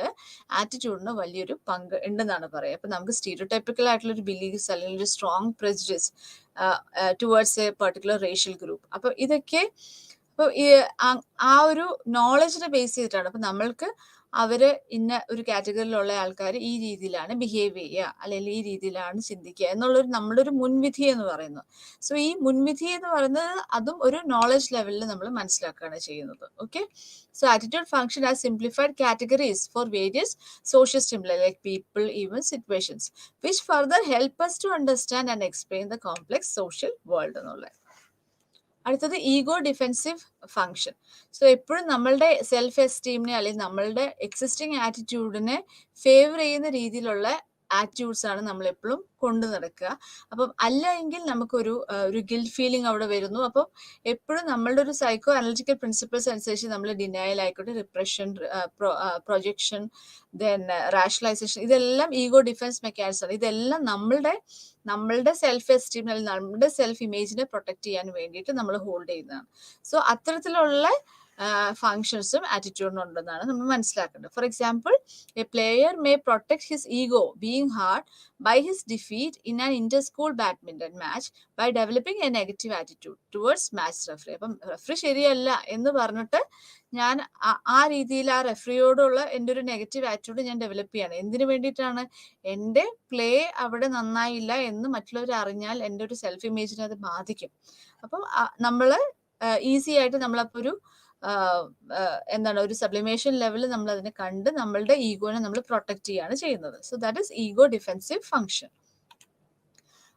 ആറ്റിറ്റ്യൂഡിന് വലിയൊരു പങ്ക് ഉണ്ടെന്നാണ് പറയുക. അപ്പൊ നമുക്ക് സ്റ്റീരിയോടൈപ്പിക്കൽ ആയിട്ടുള്ള ഒരു ബിലീഫ്സ് അല്ലെങ്കിൽ ഒരു strong prejudice towards A particular racial group, അപ്പൊ ഇതൊക്കെ അപ്പൊ ആ ഒരു നോളജിനെ ബേസ് ചെയ്തിട്ടാണ്. അപ്പൊ നമ്മൾക്ക് അവര് ഇന്ന ഒരു കാറ്റഗറിയിലുള്ള ആൾക്കാർ ഈ രീതിയിലാണ് ബിഹേവ് ചെയ്യുക, അല്ലെങ്കിൽ ഈ രീതിയിലാണ് ചിന്തിക്കുക എന്നുള്ളൊരു നമ്മുടെ ഒരു മുൻവിധി എന്ന് പറയുന്നത്. സോ ഈ മുൻവിധി എന്ന് പറയുന്നത് അതും ഒരു നോളജ് ലെവലിൽ നമ്മൾ മനസ്സിലാക്കുകയാണ് ചെയ്യുന്നത്. Okay, so attitude function as simplified categories for various social stimuli like people, even situations, which further help us to understand and explain the complex social world എന്നുള്ളത്. അടുത്തത് ഈഗോ ഡിഫെൻസീവ് ഫംഗ്ഷൻ. സോ എപ്പോഴും നമ്മളുടെ self എസ്റ്റീമിനെ അല്ലെങ്കിൽ നമ്മളുടെ existing ആറ്റിറ്റ്യൂഡിനെ favour ചെയ്യുന്ന രീതിയിലുള്ള attitudes ആണ് നമ്മൾ എപ്പോഴും കൊണ്ടു നടക്കുക. അപ്പം അല്ല എങ്കിൽ നമുക്കൊരു ഗിൽറ്റ് ഫീലിംഗ് അവിടെ വരുന്നു. അപ്പം എപ്പോഴും നമ്മളുടെ ഒരു സൈക്കോ അനലിറ്റിക്കൽ പ്രിൻസിപ്പിൾസ് അനുസരിച്ച് നമ്മൾ ഡിനയൽ ആയിക്കോട്ടെ, റിപ്രഷൻ, പ്രൊജക്ഷൻ, ദെൻ റാഷണലൈസേഷൻ, ഇതെല്ലാം ഈഗോ ഡിഫെൻസ് മെക്കാനിസം ആണ്. ഇതെല്ലാം നമ്മളുടെ സെൽഫ് എസ്റ്റീം അല്ലെങ്കിൽ നമ്മുടെ സെൽഫ് ഇമേജിനെ പ്രൊട്ടക്ട് ചെയ്യാൻ വേണ്ടിയിട്ട് നമ്മൾ ഹോൾഡ് ചെയ്യുന്നതാണ്. സോ അത്തരത്തിലുള്ള ഫങ്ഷൻസും ആറ്റിറ്റ്യൂഡിനുണ്ടെന്നാണ് നമ്മൾ മനസ്സിലാക്കേണ്ടത്. For example, a player may protect his ego being hurt by his defeat in an inter school badminton match by developing a negative attitude towards match referee. അപ്പം referee ശരിയല്ല എന്ന് പറഞ്ഞിട്ട് ഞാൻ ആ രീതിയിൽ ആ റെഫറിയോടുള്ള എൻ്റെ ഒരു നെഗറ്റീവ് ആറ്റിറ്റ്യൂഡ് ഞാൻ ഡെവലപ്പ് ചെയ്യാണ്. എന്തിനു വേണ്ടിയിട്ടാണ്? എൻ്റെ പ്ലേ അവിടെ നന്നായില്ല എന്ന് മറ്റുള്ളവർ അറിഞ്ഞാൽ എൻ്റെ ഒരു സെൽഫ് ഇമേജിനെ അത് ബാധിക്കും. അപ്പം നമ്മൾ ഈസി ആയിട്ട് നമ്മളപ്പോൾ ഒരു എന്താണ് ഒരു സബ്ലിമേഷൻ ലെവലിൽ നമ്മൾ അതിനെ കണ്ട് നമ്മളുടെ ഈഗോനെ നമ്മൾ പ്രൊട്ടക്ട് ചെയ്യാണ് ചെയ്യുന്നത്. So that is ego defensive function.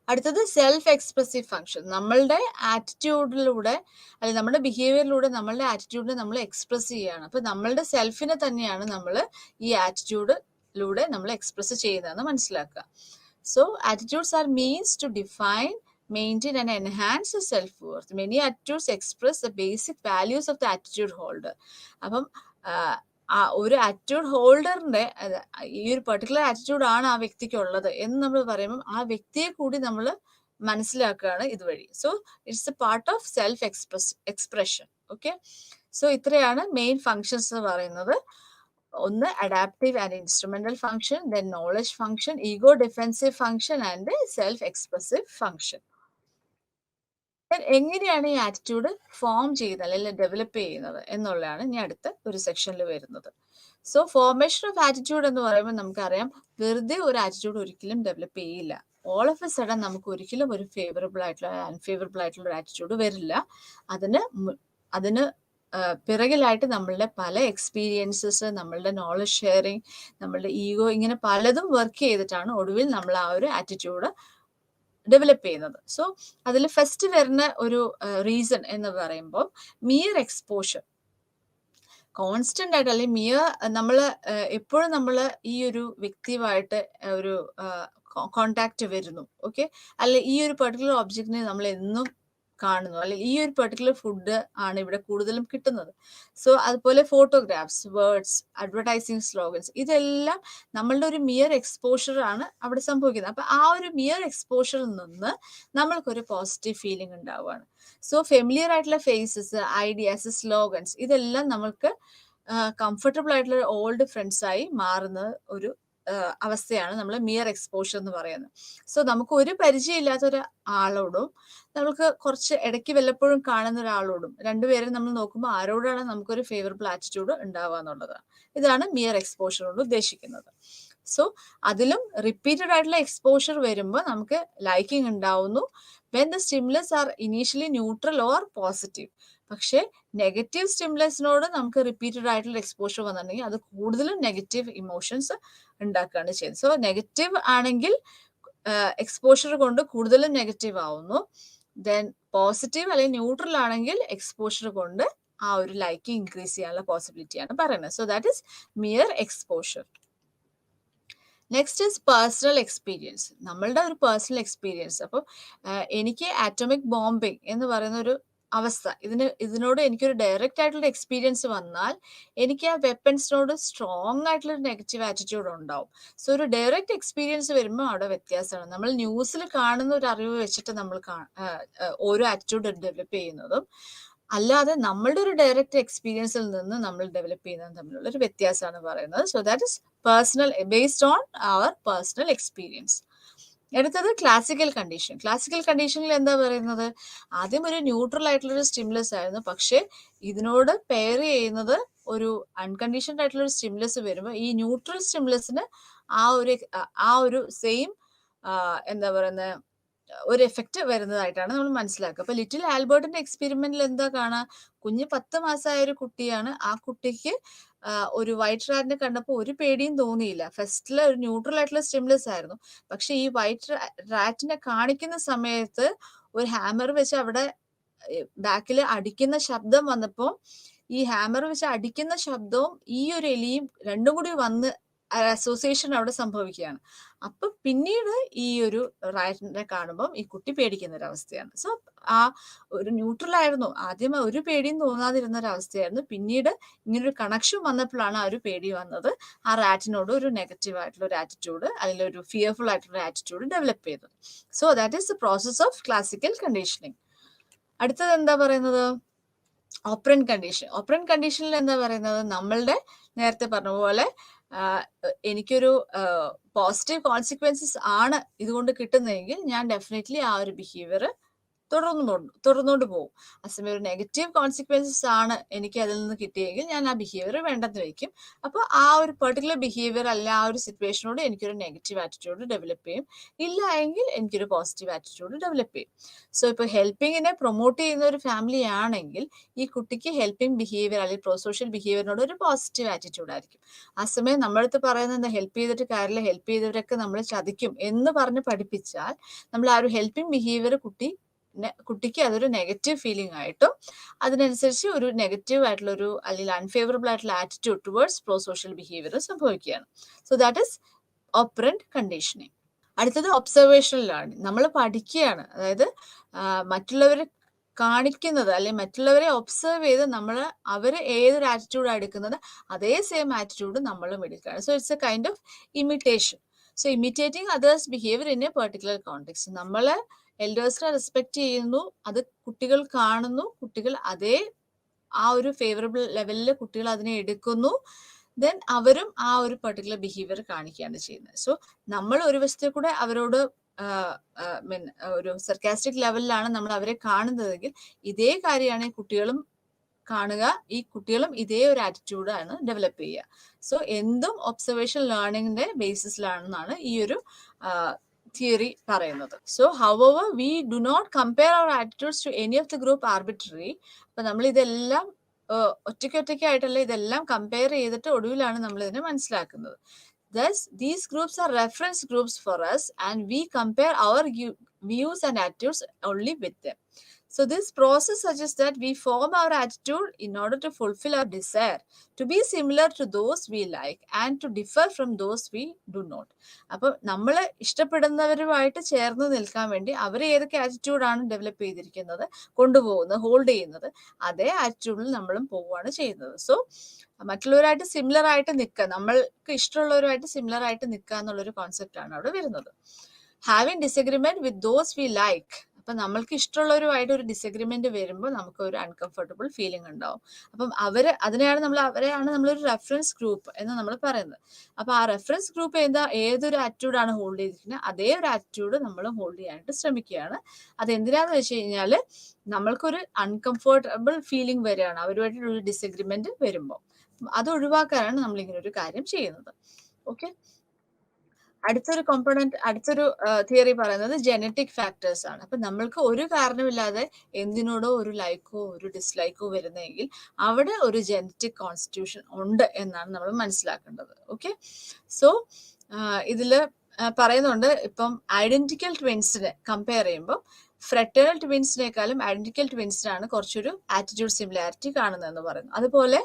അടുത്തത് സെൽഫ് എക്സ്പ്രസീവ് ഫംഗ്ഷൻ. നമ്മളുടെ ആറ്റിറ്റ്യൂഡിലൂടെ അല്ലെങ്കിൽ നമ്മുടെ ബിഹേവിയറിലൂടെ നമ്മളുടെ ആറ്റിറ്റ്യൂഡിനെ നമ്മൾ എക്സ്പ്രസ് ചെയ്യുകയാണ്. അപ്പൊ നമ്മളുടെ സെൽഫിനെ തന്നെയാണ് നമ്മൾ ഈ ആറ്റിറ്റ്യൂഡിലൂടെ നമ്മൾ എക്സ്പ്രസ് ചെയ്യുന്നതെന്ന് മനസ്സിലാക്കുക. So attitudes are means to define, maintain and enhance the self-worth. Many attitudes express the basic values of the attitude holder. അപ്പം ഒരു ആറ്റിറ്റ്യൂഡ് ഹോൾഡറിന്റെ ഈ ഒരു പെർട്ടിക്കുലർ ആറ്റിറ്റ്യൂഡ് ആണ് ആ വ്യക്തിക്ക് ഉള്ളത് എന്ന് നമ്മൾ പറയുമ്പോൾ ആ വ്യക്തിയെ കൂടി നമ്മൾ മനസ്സിലാക്കുകയാണ് ഇതുവഴി. So it's A part of self expression. Okay, so ഇത്രയാണ് മെയിൻ ഫങ്ഷൻസ് എന്ന് പറയുന്നത്. ഒന്ന് adaptive and instrumental function, then knowledge function, ego defensive function and self expressive function. എങ്ങനെയാണ് ഈ ആറ്റിറ്റ്യൂഡ് ഫോം ചെയ്യുന്നത് അല്ലെങ്കിൽ ഡെവലപ്പ് ചെയ്യുന്നത് എന്നുള്ളതാണ് ഇനി അടുത്ത ഒരു സെക്ഷനിൽ വരുന്നത്. സോ ഫോർമേഷൻ ഓഫ് ആറ്റിറ്റ്യൂഡ് എന്ന് പറയുമ്പോൾ നമുക്കറിയാം, വെറുതെ ഒരു ആറ്റിറ്റ്യൂഡ് ഒരിക്കലും ഡെവലപ്പ് ചെയ്യില്ല. ഓൾ ഓഫ് എ സഡൻ നമുക്ക് ഒരിക്കലും ഒരു ഫേവറബിൾ ആയിട്ടുള്ള അൺഫേവറബിൾ ആയിട്ടുള്ള ഒരു ആറ്റിറ്റ്യൂഡ് വരില്ല. അതിന് പിറകിലായിട്ട് നമ്മളുടെ പല എക്സ്പീരിയൻസസ്, നമ്മളുടെ നോളജ് ഷെയറിങ്, നമ്മളുടെ ഈഗോ, ഇങ്ങനെ പലതും വർക്ക് ചെയ്തിട്ടാണ് ഒടുവിൽ നമ്മൾ ആ ഒരു ആറ്റിറ്റ്യൂഡ് ഡെവലപ്പ് ചെയ്യുന്നത്. സോ അതിൽ ഫസ്റ്റ് വരുന്ന ഒരു റീസൺ എന്ന് പറയുമ്പോൾ മിയർ എക്സ്പോഷർ. കോൺസ്റ്റന്റ് ആയിട്ട് അല്ലെങ്കിൽ നമ്മൾ എപ്പോഴും നമ്മൾ ഈ ഒരു വ്യക്തിയുമായിട്ട് ഒരു കോണ്ടാക്ട് വരുന്നു. ഓക്കെ, അല്ലെ ഈ ഒരു പെർട്ടിക്കുലർ ഒബ്ജക്റ്റിനെ നമ്മൾ എന്നും കാണുന്നു, അല്ലെങ്കിൽ ഈ ഒരു പെർട്ടിക്കുലർ ഫുഡ് ആണ് ഇവിടെ കൂടുതലും കിട്ടുന്നത്. സോ അതുപോലെ ഫോട്ടോഗ്രാഫ്സ്, വേർഡ്സ്, അഡ്വർടൈസിങ് സ്ലോഗൻസ്, ഇതെല്ലാം നമ്മളുടെ ഒരു മിയർ എക്സ്പോഷർ ആണ് അവിടെ സംഭവിക്കുന്നത്. അപ്പൊ ആ ഒരു മിയർ എക്സ്പോഷറിൽ നിന്ന് നമ്മൾക്കൊരു പോസിറ്റീവ് ഫീലിംഗ് ഉണ്ടാവുകയാണ്. സോ ഫെമിലിയർ ആയിട്ടുള്ള ഫേസസ്, ഐഡിയാസ്, സ്ലോഗൻസ്, ഇതെല്ലാം നമ്മൾക്ക് കംഫർട്ടബിൾ ആയിട്ടുള്ള ഓൾഡ് ഫ്രണ്ട്സ് ആയി മാറുന്ന ഒരു അവസ്ഥയാണ് നമ്മൾ മിയർ എക്സ്പോഷർ എന്ന് പറയുന്നത്. സോ നമുക്ക് ഒരു പരിചയമില്ലാത്ത ഒരു ആളോടും നമുക്ക് കുറച്ച് ഇടയ്ക്ക് വല്ലപ്പോഴും കാണുന്ന ഒരാളോടും രണ്ടുപേരും നമ്മൾ നോക്കുമ്പോൾ ആരോടാണ് നമുക്കൊരു ഫേവറബിൾ ആറ്റിറ്റ്യൂഡ് ഉണ്ടാവുക എന്നുള്ളതാണ്. ഇതാണ് മിയർ എക്സ്പോഷർ കൊണ്ട് ഉദ്ദേശിക്കുന്നത്. സോ അതിലും റിപ്പീറ്റഡ് ആയിട്ടുള്ള എക്സ്പോഷർ വരുമ്പോൾ നമുക്ക് ലൈക്കിംഗ് ഉണ്ടാവുന്നു. When the stimulus are initially neutral or positive. പക്ഷെ നെഗറ്റീവ് സ്റ്റിമുലസിനോട് നമുക്ക് റിപ്പീറ്റഡ് ആയിട്ടുള്ള എക്സ്പോഷർ വന്നിട്ടുണ്ടെങ്കിൽ അത് കൂടുതലും നെഗറ്റീവ് ഇമോഷൻസ് ഉണ്ടാക്കുകയാണ് ചെയ്യുന്നത്. സോ നെഗറ്റീവ് ആണെങ്കിൽ എക്സ്പോഷർ കൊണ്ട് കൂടുതലും നെഗറ്റീവ് ആവുന്നു. ദെൻ പോസിറ്റീവ് അല്ലെങ്കിൽ ന്യൂട്രൽ ആണെങ്കിൽ എക്സ്പോഷർ കൊണ്ട് ആ ഒരു ലൈക്കിംഗ് ഇൻക്രീസ് ചെയ്യാനുള്ള പോസിബിലിറ്റിയാണ് പറയുന്നത്. So that is mere exposure. Next is personal experience. നമ്മളുടെ ഒരു പേഴ്സണൽ എക്സ്പീരിയൻസ്. അപ്പോൾ എനിക്ക് ആറ്റോമിക് ബോംബിംഗ് എന്ന് പറയുന്ന ഒരു അവസ്ഥ, ഇതിനോട് എനിക്കൊരു ഡയറക്റ്റ് ആയിട്ടുള്ള എക്സ്പീരിയൻസ് വന്നാൽ എനിക്ക് ആ വെപ്പൺസിനോട് സ്ട്രോങ് ആയിട്ടുള്ള ഒരു നെഗറ്റീവ് ആറ്റിറ്റ്യൂഡ് ഉണ്ടാവും. സോ ഒരു ഡയറക്റ്റ് എക്സ്പീരിയൻസ് വരുമ്പോൾ അവിടെ വ്യത്യാസമാണ്. നമ്മൾ ന്യൂസിൽ കാണുന്ന ഒരു അറിവ് വെച്ചിട്ട് നമ്മൾ ഓരോ ആറ്റിറ്റ്യൂഡ് ഡെവലപ്പ് ചെയ്യുന്നതും അല്ലാതെ നമ്മളുടെ ഒരു ഡയറക്റ്റ് എക്സ്പീരിയൻസിൽ നിന്ന് നമ്മൾ ഡെവലപ്പ് ചെയ്യുന്നതും തമ്മിലുള്ള ഒരു വ്യത്യാസമാണ് പറയുന്നത്. So that is personal, based on our personal experience. അടുത്തത് ക്ലാസിക്കൽ കണ്ടീഷൻ. ക്ലാസിക്കൽ കണ്ടീഷനിൽ എന്താ പറയുന്നത്? ആദ്യം ഒരു ന്യൂട്രൽ ആയിട്ടുള്ള ഒരു സ്റ്റിമുലസ് ആയിരുന്നു, പക്ഷെ ഇതിനോട് പെയർ ചെയ്യുന്നത് ഒരു അൺകണ്ടീഷൻഡ് ആയിട്ടുള്ള ഒരു സ്റ്റിമുലസ് വരുമ്പോൾ ഈ ന്യൂട്രൽ സ്റ്റിമുലസിന് ആ ഒരു സെയിം എന്താ പറയുന്നത് ഒരു എഫക്റ്റ് വരുന്നതായിട്ടാണ് നമ്മൾ മനസ്സിലാക്കുക. അപ്പൊ ലിറ്റിൽ ആൽബർട്ടിന്റെ എക്സ്പെരിമെന്റിൽ എന്താ കാണാ, കുഞ്ഞ് 10 മാസമായ ഒരു കുട്ടിയാണ്. ആ കുട്ടിക്ക് ഒരു വൈറ്റ് റാറ്റിനെ കണ്ടപ്പോൾ ഒരു പേടിയും തോന്നിയില്ല. ഫസ്റ്റില് ഒരു ന്യൂട്രൽ ആയിട്ടുള്ള സ്റ്റിമുലസ് ആയിരുന്നു. പക്ഷെ ഈ വൈറ്റ് റാറ്റിനെ കാണിക്കുന്ന സമയത്ത് ഒരു ഹാമർ വെച്ച് അവിടെ ബാക്കിൽ അടിക്കുന്ന ശബ്ദം വന്നപ്പോൾ ഈ ഹാമർ വെച്ച് അടിക്കുന്ന ശബ്ദവും ഈ ഒരു എലിയും രണ്ടും കൂടി വന്ന് അസോസിയേഷൻ അവിടെ സംഭവിക്കുകയാണ്. അപ്പൊ പിന്നീട് ഈ ഒരു റാറ്റിനെ കാണുമ്പോൾ ഈ കുട്ടി പേടിക്കുന്ന ഒരു അവസ്ഥയാണ്. സോ ആ ഒരു ന്യൂട്രൽ ആയിരുന്നു, ആദ്യം ഒരു പേടിയും തോന്നാതിരുന്ന ഒരു അവസ്ഥയായിരുന്നു. പിന്നീട് ഇങ്ങനൊരു കണക്ഷൻ വന്നപ്പോഴാണ് ആ ഒരു പേടി വന്നത്. ആ റാറ്റിനോട് ഒരു നെഗറ്റീവ് ആയിട്ടുള്ള ഒരു ആറ്റിറ്റ്യൂഡ്, അതിലൊരു ഫിയർഫുൾ ആയിട്ടുള്ള ആറ്റിറ്റ്യൂഡ് ഡെവലപ്പ് ചെയ്തത്. So that is the process of classical conditioning. അടുത്തത് എന്താ പറയുന്നത്? Operant condition. ഓപ്പറന്റ് കണ്ടീഷനിൽ എന്താ പറയുന്നത്? നമ്മളുടെ നേരത്തെ പറഞ്ഞ പോലെ എനിക്കൊരു പോസിറ്റീവ് കോൺസിക്വൻസസ് ആണ് ഇതുകൊണ്ട് കിട്ടുന്നതെങ്കിൽ ഞാൻ ഡെഫിനറ്റ്ലി ആ ഒരു ബിഹേവിയർ തുടർന്നുകൊണ്ട് പോകും. അസമയം ഒരു നെഗറ്റീവ് കോൺസിക്വൻസസ് ആണ് എനിക്ക് അതിൽ നിന്ന് കിട്ടിയെങ്കിൽ ഞാൻ ആ ബിഹേവിയർ വേണ്ടെന്ന് വെക്കും. അപ്പോൾ ആ ഒരു പെർട്ടിക്കുലർ ബിഹേവിയർ അല്ല ആ ഒരു സിറ്റുവേഷനോട് എനിക്കൊരു നെഗറ്റീവ് ആറ്റിറ്റ്യൂഡ് ഡെവലപ്പ് ചെയ്യും. ഇല്ല എങ്കിൽ എനിക്കൊരു പോസിറ്റീവ് ആറ്റിറ്റ്യൂഡ് ഡെവലപ്പ് ചെയ്യും. സോ ഇപ്പോൾ ഹെൽപ്പിങ്ങിനെ പ്രൊമോട്ട് ചെയ്യുന്ന ഒരു ഫാമിലി ആണെങ്കിൽ ഈ കുട്ടിക്ക് ഹെൽപ്പിംഗ് ബിഹേവിയർ അല്ലെങ്കിൽ പ്രോസോഷ്യൽ ബിഹേവിയറിനോട് ഒരു പോസിറ്റീവ് ആറ്റിറ്റ്യൂഡ് ആയിരിക്കും. ആ സമയം നമ്മളടുത്ത് പറയുന്നത് എന്താ, ഹെൽപ്പ് ചെയ്തിട്ട് കാര്യമില്ല, ഹെൽപ്പ് ചെയ്തവരൊക്കെ നമ്മൾ ചതിക്കും എന്ന് പറഞ്ഞ് പഠിപ്പിച്ചാൽ നമ്മൾ ആ ഒരു ഹെൽപ്പിംഗ് ബിഹേവിയർ കുട്ടിക്ക് അതൊരു നെഗറ്റീവ് ഫീലിംഗ് ആയിട്ടും അതിനനുസരിച്ച് ഒരു നെഗറ്റീവ് ആയിട്ടുള്ള ഒരു അല്ലെങ്കിൽ അൺഫേവറബിൾ ആയിട്ടുള്ള attitude towards pro social behaviour സംഭവിക്കുകയാണ്. So that is operant conditioning. അടുത്തത് ഒബ്സർവേഷണൽ ലേണിംഗ്. നമ്മൾ പഠിക്കുകയാണ്, അതായത് മറ്റുള്ളവർ കാണിക്കുന്നത് അല്ലെങ്കിൽ മറ്റുള്ളവരെ ഒബ്സർവ് ചെയ്ത് നമ്മൾ അവർ ഏതൊരു ആറ്റിറ്റ്യൂഡാണ് എടുക്കുന്നത് അതേ സെയിം ആറ്റിറ്റ്യൂഡ് നമ്മളും എടുക്കുകയാണ്. So it's A kind of imitation. So imitating others behaviour in A particular context. നമ്മൾ എൽഡേഴ്സിനെ റെസ്പെക്ട് ചെയ്യുന്നു, അത് കുട്ടികൾ കാണുന്നു, കുട്ടികൾ അതേ ആ ഒരു ഫേവറബിൾ ലെവലിൽ കുട്ടികൾ അതിനെ എടുക്കുന്നു, ദെൻ അവരും ആ ഒരു പെർട്ടിക്കുലർ ബിഹേവിയർ കാണിക്കുകയാണ് ചെയ്യുന്നത്. സോ നമ്മൾ ഒരു വശത്തെ കൂടെ അവരോട് ഒരു സർക്കാസ്റ്റിക് ലെവലിലാണ് നമ്മൾ അവരെ കാണുന്നതെങ്കിൽ ഇതേ കാര്യമാണ് കുട്ടികളും കാണുക, ഈ കുട്ടികളും ഇതേ ഒരു ആറ്റിറ്റ്യൂഡാണ് ഡെവലപ്പ് ചെയ്യുക. സോ എന്തും ഒബ്സർവേഷൻ ലേണിംഗിന്റെ ബേസിസിലാണെന്നാണ് ഈ ഒരു തിയറി പറയുന്നത്. So however we do not compare our attitudes to any of the group arbitrarily. അപ്പൊ നമ്മൾ ഇതെല്ലാം ഒറ്റയ്ക്കായിട്ടല്ല ഇതെല്ലാം കമ്പയർ ചെയ്തിട്ട് ഒടുവിലാണ് നമ്മൾ ഇതിനെ മനസ്സിലാക്കുന്നത്. Thus these groups are reference groups for us and we compare our views and attitudes only with them. So this process suggests that we form our attitude in order to fulfill our desire to be similar to those we like and to differ from those we do not. അപ്പോൾ നമ്മൾ ഇഷ്ടപ്പെടുന്നവരുമായിട്ട് ചേർന്ന് നിൽക്കാൻ വേണ്ടി അവർ ഏതൊക്കെ ആറ്റിറ്റ്യൂഡാണ് develop ചെയ്തിരിക്കുന്നത്, കൊണ്ടുപോകുന്നത്, hold ചെയ്യുന്നത്, അതേ ആറ്റിറ്റ്യൂഡിൽ നമ്മളും പോവുകയാണ് ചെയ്യുന്നത്. സോ മറ്റുള്ളവരായിട്ട് സിമിലർ ആയിട്ട് നിൽക്കുക, നമ്മൾക്ക് ഇഷ്ടമുള്ളവരുമായിട്ട് സിമിലർ ആയിട്ട് നിൽക്കുക എന്നുള്ളൊരു കോൺസെപ്റ്റ് ആണ് അവിടെ വരുന്നത്. Having disagreement with those we like. അപ്പം നമ്മൾക്ക് ഇഷ്ടമുള്ളവരുമായിട്ട് ഒരു ഡിസഗ്രിമെന്റ് വരുമ്പോൾ നമുക്ക് ഒരു അൺകംഫർട്ടബിൾ ഫീലിംഗ് ഉണ്ടാവും. അപ്പം അവരെയാണ് നമ്മളൊരു റെഫറൻസ് ഗ്രൂപ്പ് എന്ന് നമ്മൾ പറയുന്നത്. അപ്പൊ ആ റെഫറൻസ് ഗ്രൂപ്പ് ഏതൊരു ആറ്റിറ്റ്യൂഡാണ് ഹോൾഡ് ചെയ്തിരിക്കുന്നത് അതേ ഒരു ആറ്റിറ്റ്യൂഡ് നമ്മൾ ഹോൾഡ് ചെയ്യാനായിട്ട് ശ്രമിക്കുകയാണ്. അത് എന്തിനാന്ന് വെച്ച് കഴിഞ്ഞാൽ നമ്മൾക്കൊരു അൺകംഫർട്ടബിൾ ഫീലിംഗ് വരികയാണ് അവരുമായിട്ടൊരു ഡിസഗ്രിമെന്റ് വരുമ്പോൾ. അത് ഒഴിവാക്കാനാണ് നമ്മൾ ഇങ്ങനെ ഒരു കാര്യം ചെയ്യുന്നത്. ഓക്കെ, അടുത്തൊരു തിയറി പറയുന്നത് ജനറ്റിക് ഫാക്ടേഴ്സ് ആണ്. അപ്പൊ നമ്മൾക്ക് ഒരു കാരണമില്ലാതെ എന്തിനോടോ ഒരു ലൈക്കോ ഒരു ഡിസ്ലൈക്കോ വരുന്നെങ്കിൽ അവിടെ ഒരു ജനറ്റിക് കോൺസ്റ്റിറ്റ്യൂഷൻ ഉണ്ട് എന്നാണ് നമ്മൾ മനസ്സിലാക്കേണ്ടത്. ഓക്കെ, സോ ഇതില് പറയുന്നുണ്ട്, ഇപ്പം ഐഡന്റിക്കൽ ട്വിൻസിനെ കമ്പയർ ചെയ്യുമ്പോൾ ഫ്രറ്റേണൽ ട്വിൻസിനേക്കാളും ഐഡന്റിക്കൽ ട്വിൻസിനാണ് കുറച്ചൊരു ആറ്റിറ്റ്യൂഡ് സിമിലാരിറ്റി കാണുന്നതെന്ന് പറയുന്നു. അതുപോലെ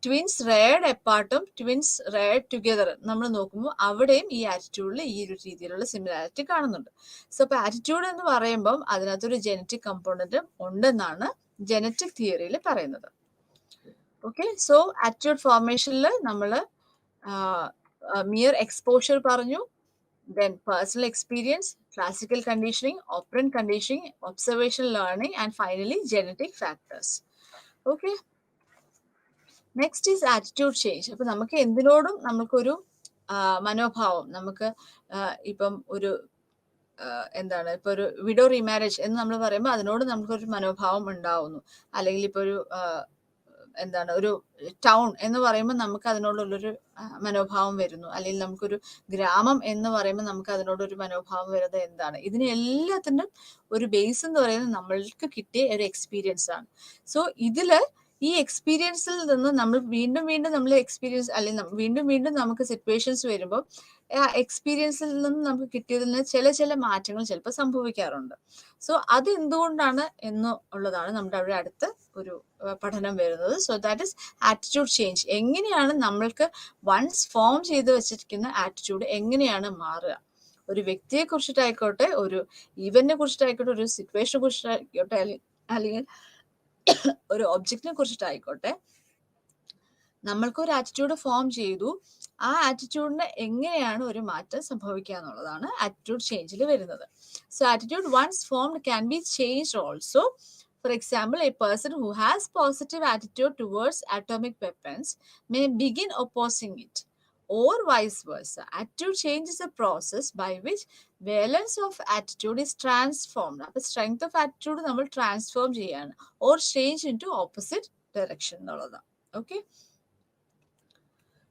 ട്വിൻസ് റെയർഡ് എപ്പാർട്ടും ട്വിൻസ് റെയർഡ് ടുഗെദർ നമ്മൾ നോക്കുമ്പോൾ അവിടെയും ഈ ആറ്റിറ്റ്യൂഡിൽ ഈ ഒരു രീതിയിലുള്ള സിമിലാരിറ്റി കാണുന്നുണ്ട്. സോ അപ്പൊ ആറ്റിറ്റ്യൂഡ് എന്ന് പറയുമ്പം അതിനകത്തൊരു ജനറ്റിക് കമ്പോണന്റ് ഉണ്ടെന്നാണ് ജനറ്റിക് തിയറിയിൽ പറയുന്നത്. ഓക്കെ, സോ ആറ്റിറ്റ്യൂഡ് ഫോർമേഷനിൽ നമ്മൾ മിയർ എക്സ്പോഷർ പറഞ്ഞു, then personal experience, classical conditioning, operant conditioning, observational learning, and finally genetic factors. Okay, next is attitude change. അപ്പൊ നമുക്ക് എന്തിനോടും നമുക്കൊരു മനോഭാവം, നമുക്ക് ഇപ്പം ഒരു എന്താണ്, ഇപ്പൊ ഒരു വിഡോ റീമാരേജ് എന്ന് നമ്മൾ പറയുമ്പോൾ അതിനോട് നമുക്കൊരു മനോഭാവം ഉണ്ടാവുന്നു. അല്ലെങ്കിൽ ഇപ്പൊ ഒരു എന്താണ്, ഒരു ടൗൺ എന്ന് പറയുമ്പോൾ നമുക്ക് അതിനോടുള്ളൊരു മനോഭാവം വരുന്നു. അല്ലെങ്കിൽ നമുക്കൊരു ഗ്രാമം എന്ന് പറയുമ്പോൾ നമുക്ക് അതിനോടൊരു മനോഭാവം വരുന്നത് എന്താണ്? ഇതിന് എല്ലാത്തിനും ഒരു ബേസ് എന്ന് പറയുന്നത് നമ്മൾക്ക് കിട്ടിയ ഒരു എക്സ്പീരിയൻസ് ആണ്. സോ ഇതില് ഈ എക്സ്പീരിയൻസിൽ നിന്ന് നമ്മൾ വീണ്ടും നമ്മൾ എക്സ്പീരിയൻസ് അല്ലെങ്കിൽ വീണ്ടും നമുക്ക് സിറ്റുവേഷൻസ് വരുമ്പോൾ ആ എക്സ്പീരിയൻസിൽ നിന്ന് നമുക്ക് കിട്ടിയതിൽ നിന്ന് ചില മാറ്റങ്ങൾ ചിലപ്പോൾ സംഭവിക്കാറുണ്ട്. സോ അത് എന്തുകൊണ്ടാണ് എന്നുള്ളതാണ് നമ്മുടെ അവിടെ അടുത്ത ഒരു പഠനം വരുന്നത്. So that is attitude change. എങ്ങനെയാണ് നമ്മൾക്ക് വൺസ് ഫോം ചെയ്ത് വെച്ചിരിക്കുന്ന ആറ്റിറ്റ്യൂഡ് എങ്ങനെയാണ് മാറുക? ഒരു വ്യക്തിയെ കുറിച്ചിട്ടായിക്കോട്ടെ, ഒരു ഈവന്റിനെ കുറിച്ചിട്ടായിക്കോട്ടെ, ഒരു സിറ്റുവേഷനെ കുറിച്ചിട്ടായിക്കോട്ടെ, അല്ലെങ്കിൽ ഒരു ഒബ്ജക്റ്റിനെ കുറിച്ചിട്ടായിക്കോട്ടെ, നമ്മൾക്കൊരു ആറ്റിറ്റ്യൂഡ് ഫോം ചെയ്തു, ആ ആറ്റിറ്റ്യൂഡിന് എങ്ങനെയാണ് ഒരു മാറ്റം സംഭവിക്കുക എന്നുള്ളതാണ് ആറ്റിറ്റ്യൂഡ് ചേഞ്ചിൽ വരുന്നത്. So attitude once formed can be changed also. For example, a person who has positive attitude towards atomic weapons may begin opposing it, or vice versa. Attitude change is a process by which valence of attitude is transformed. അപ്പോൾ strength of attitude നമ്മൾ transform ചെയ്യാണ്, or change into opposite direction എന്നുള്ളതാണ്. Okay,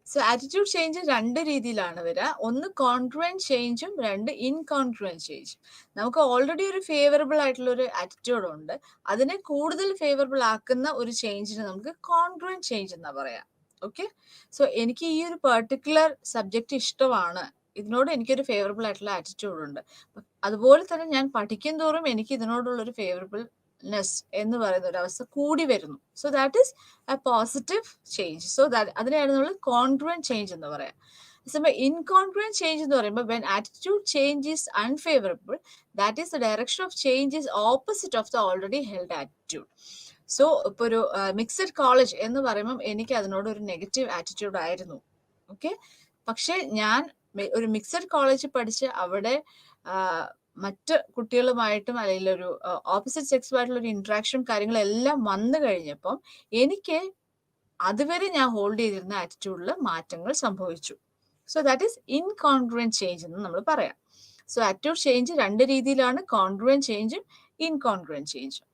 so attitude change രണ്ട് രീതിയിലാണ് വരിക. ഒന്ന് congruent ചേഞ്ചും, രണ്ട് ഇൻകോൺഗ്രുവന്റ് ചേഞ്ചും. നമുക്ക് ഓൾറെഡി ഒരു ഫേവറബിൾ ആയിട്ടുള്ള ഒരു ആറ്റിറ്റ്യൂഡ് ഉണ്ട്, അതിനെ കൂടുതൽ ഫേവറബിൾ ആക്കുന്ന ഒരു ചേഞ്ചിന് നമുക്ക് കോൺഗ്രുവന്റ് ചേഞ്ച് എന്നാ പറയാം. ഓക്കെ, സോ എനിക്ക് ഈ ഒരു പെർട്ടിക്കുലർ സബ്ജക്റ്റ് ഇഷ്ടമാണ്, ഇതിനോട് എനിക്കൊരു ഫേവറബിൾ ആയിട്ടുള്ള ആറ്റിറ്റ്യൂഡ് ഉണ്ട്, അതുപോലെ തന്നെ ഞാൻ പഠിക്കും തോറും എനിക്ക് ഇതിനോടുള്ള ഒരു ഫേവറബിൾനെസ് എന്ന് പറയുന്ന ഒരു അവസ്ഥ കൂടി വരുന്നു. So that is A positive change. So അതിനെയാണ് നമ്മൾ കോൺഗ്രുവന്റ് ചേഞ്ച് എന്ന് പറയാം. ഇൻകോൺഗ്രുവന്റ് ചേഞ്ച് എന്ന് പറയുമ്പോൾ when attitude change is unfavorable, that is the direction of change is opposite of the already held attitude. So ഇപ്പൊ ഒരു മിക്സഡ് കോളേജ് എന്ന് പറയുമ്പോൾ എനിക്ക് അതിനോട് ഒരു നെഗറ്റീവ് ആറ്റിറ്റ്യൂഡ് ആയിരുന്നു. ഓക്കെ, പക്ഷെ ഞാൻ ഒരു മിക്സഡ് കോളേജ് പഠിച്ച് അവിടെ മറ്റ് കുട്ടികളുമായിട്ടും അല്ലെങ്കിൽ ഒരു ഓപ്പോസിറ്റ് സെക്സുമായിട്ടുള്ള ഒരു ഇന്ററാക്ഷൻ കാര്യങ്ങളെല്ലാം വന്നു കഴിഞ്ഞപ്പം എനിക്ക് അതുവരെ ഞാൻ ഹോൾഡ് ചെയ്തിരുന്ന ആറ്റിറ്റ്യൂഡിൽ മാറ്റങ്ങൾ സംഭവിച്ചു. സോ ദാറ്റ് ഈസ് ഇൻകോൺഗ്രുവന്റ് ചേഞ്ച് എന്ന് നമ്മൾ പറയാം. സോ ആറ്റിറ്റ്യൂഡ് ചേഞ്ച് രണ്ട് രീതിയിലാണ്, കോൺഗ്രുവന്റ് ചേഞ്ചും ഇൻകോൺഗ്രുവന്റ് ചേഞ്ചും.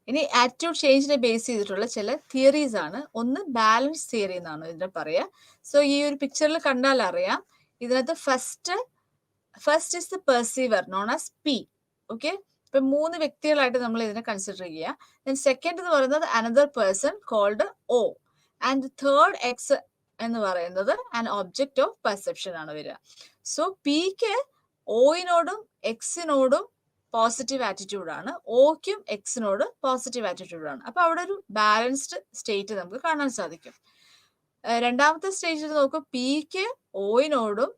ഇനി ആറ്റിറ്റ്യൂഡ് ചേഞ്ചിനെ ബേസ് ചെയ്തിട്ടുള്ള ചില തിയറീസ് ആണ്. ഒന്ന് ബാലൻസ് തിയറി എന്നാണ് ഇതിനെ പറയുക. സോ ഈ ഒരു പിക്ചറിൽ കണ്ടാൽ അറിയാം, ഇതിനകത്ത് first is the perceiver known as P. Okay, ഇപ്പൊ 3 വ്യക്തികളായിട്ട് നമ്മൾ ഇതിനെ കൺസിഡർ ചെയ്യുക. ദെൻ സെക്കൻഡ് എന്ന് പറയുന്നത് another person called O, and third X എന്ന് പറയുന്നത് ആൻ ഒബ്ജക്റ്റ് ഓഫ് പെർസെപ്ഷൻ ആണ് വരിക. സോ പിക്ക് ഒയിനോടും എക്സിനോടും പോസിറ്റീവ് ആറ്റിറ്റ്യൂഡ് ആണ്, ഒക്കും എക്സിനോട് പോസിറ്റീവ് ആറ്റിറ്റ്യൂഡ് ആണ്. അപ്പൊ അവിടെ ഒരു ബാലൻസ്ഡ് സ്റ്റേറ്റ് നമുക്ക് കാണാൻ സാധിക്കും. രണ്ടാമത്തെ സ്റ്റേജിൽ നോക്കും, പിക്ക് ഒയിനോടും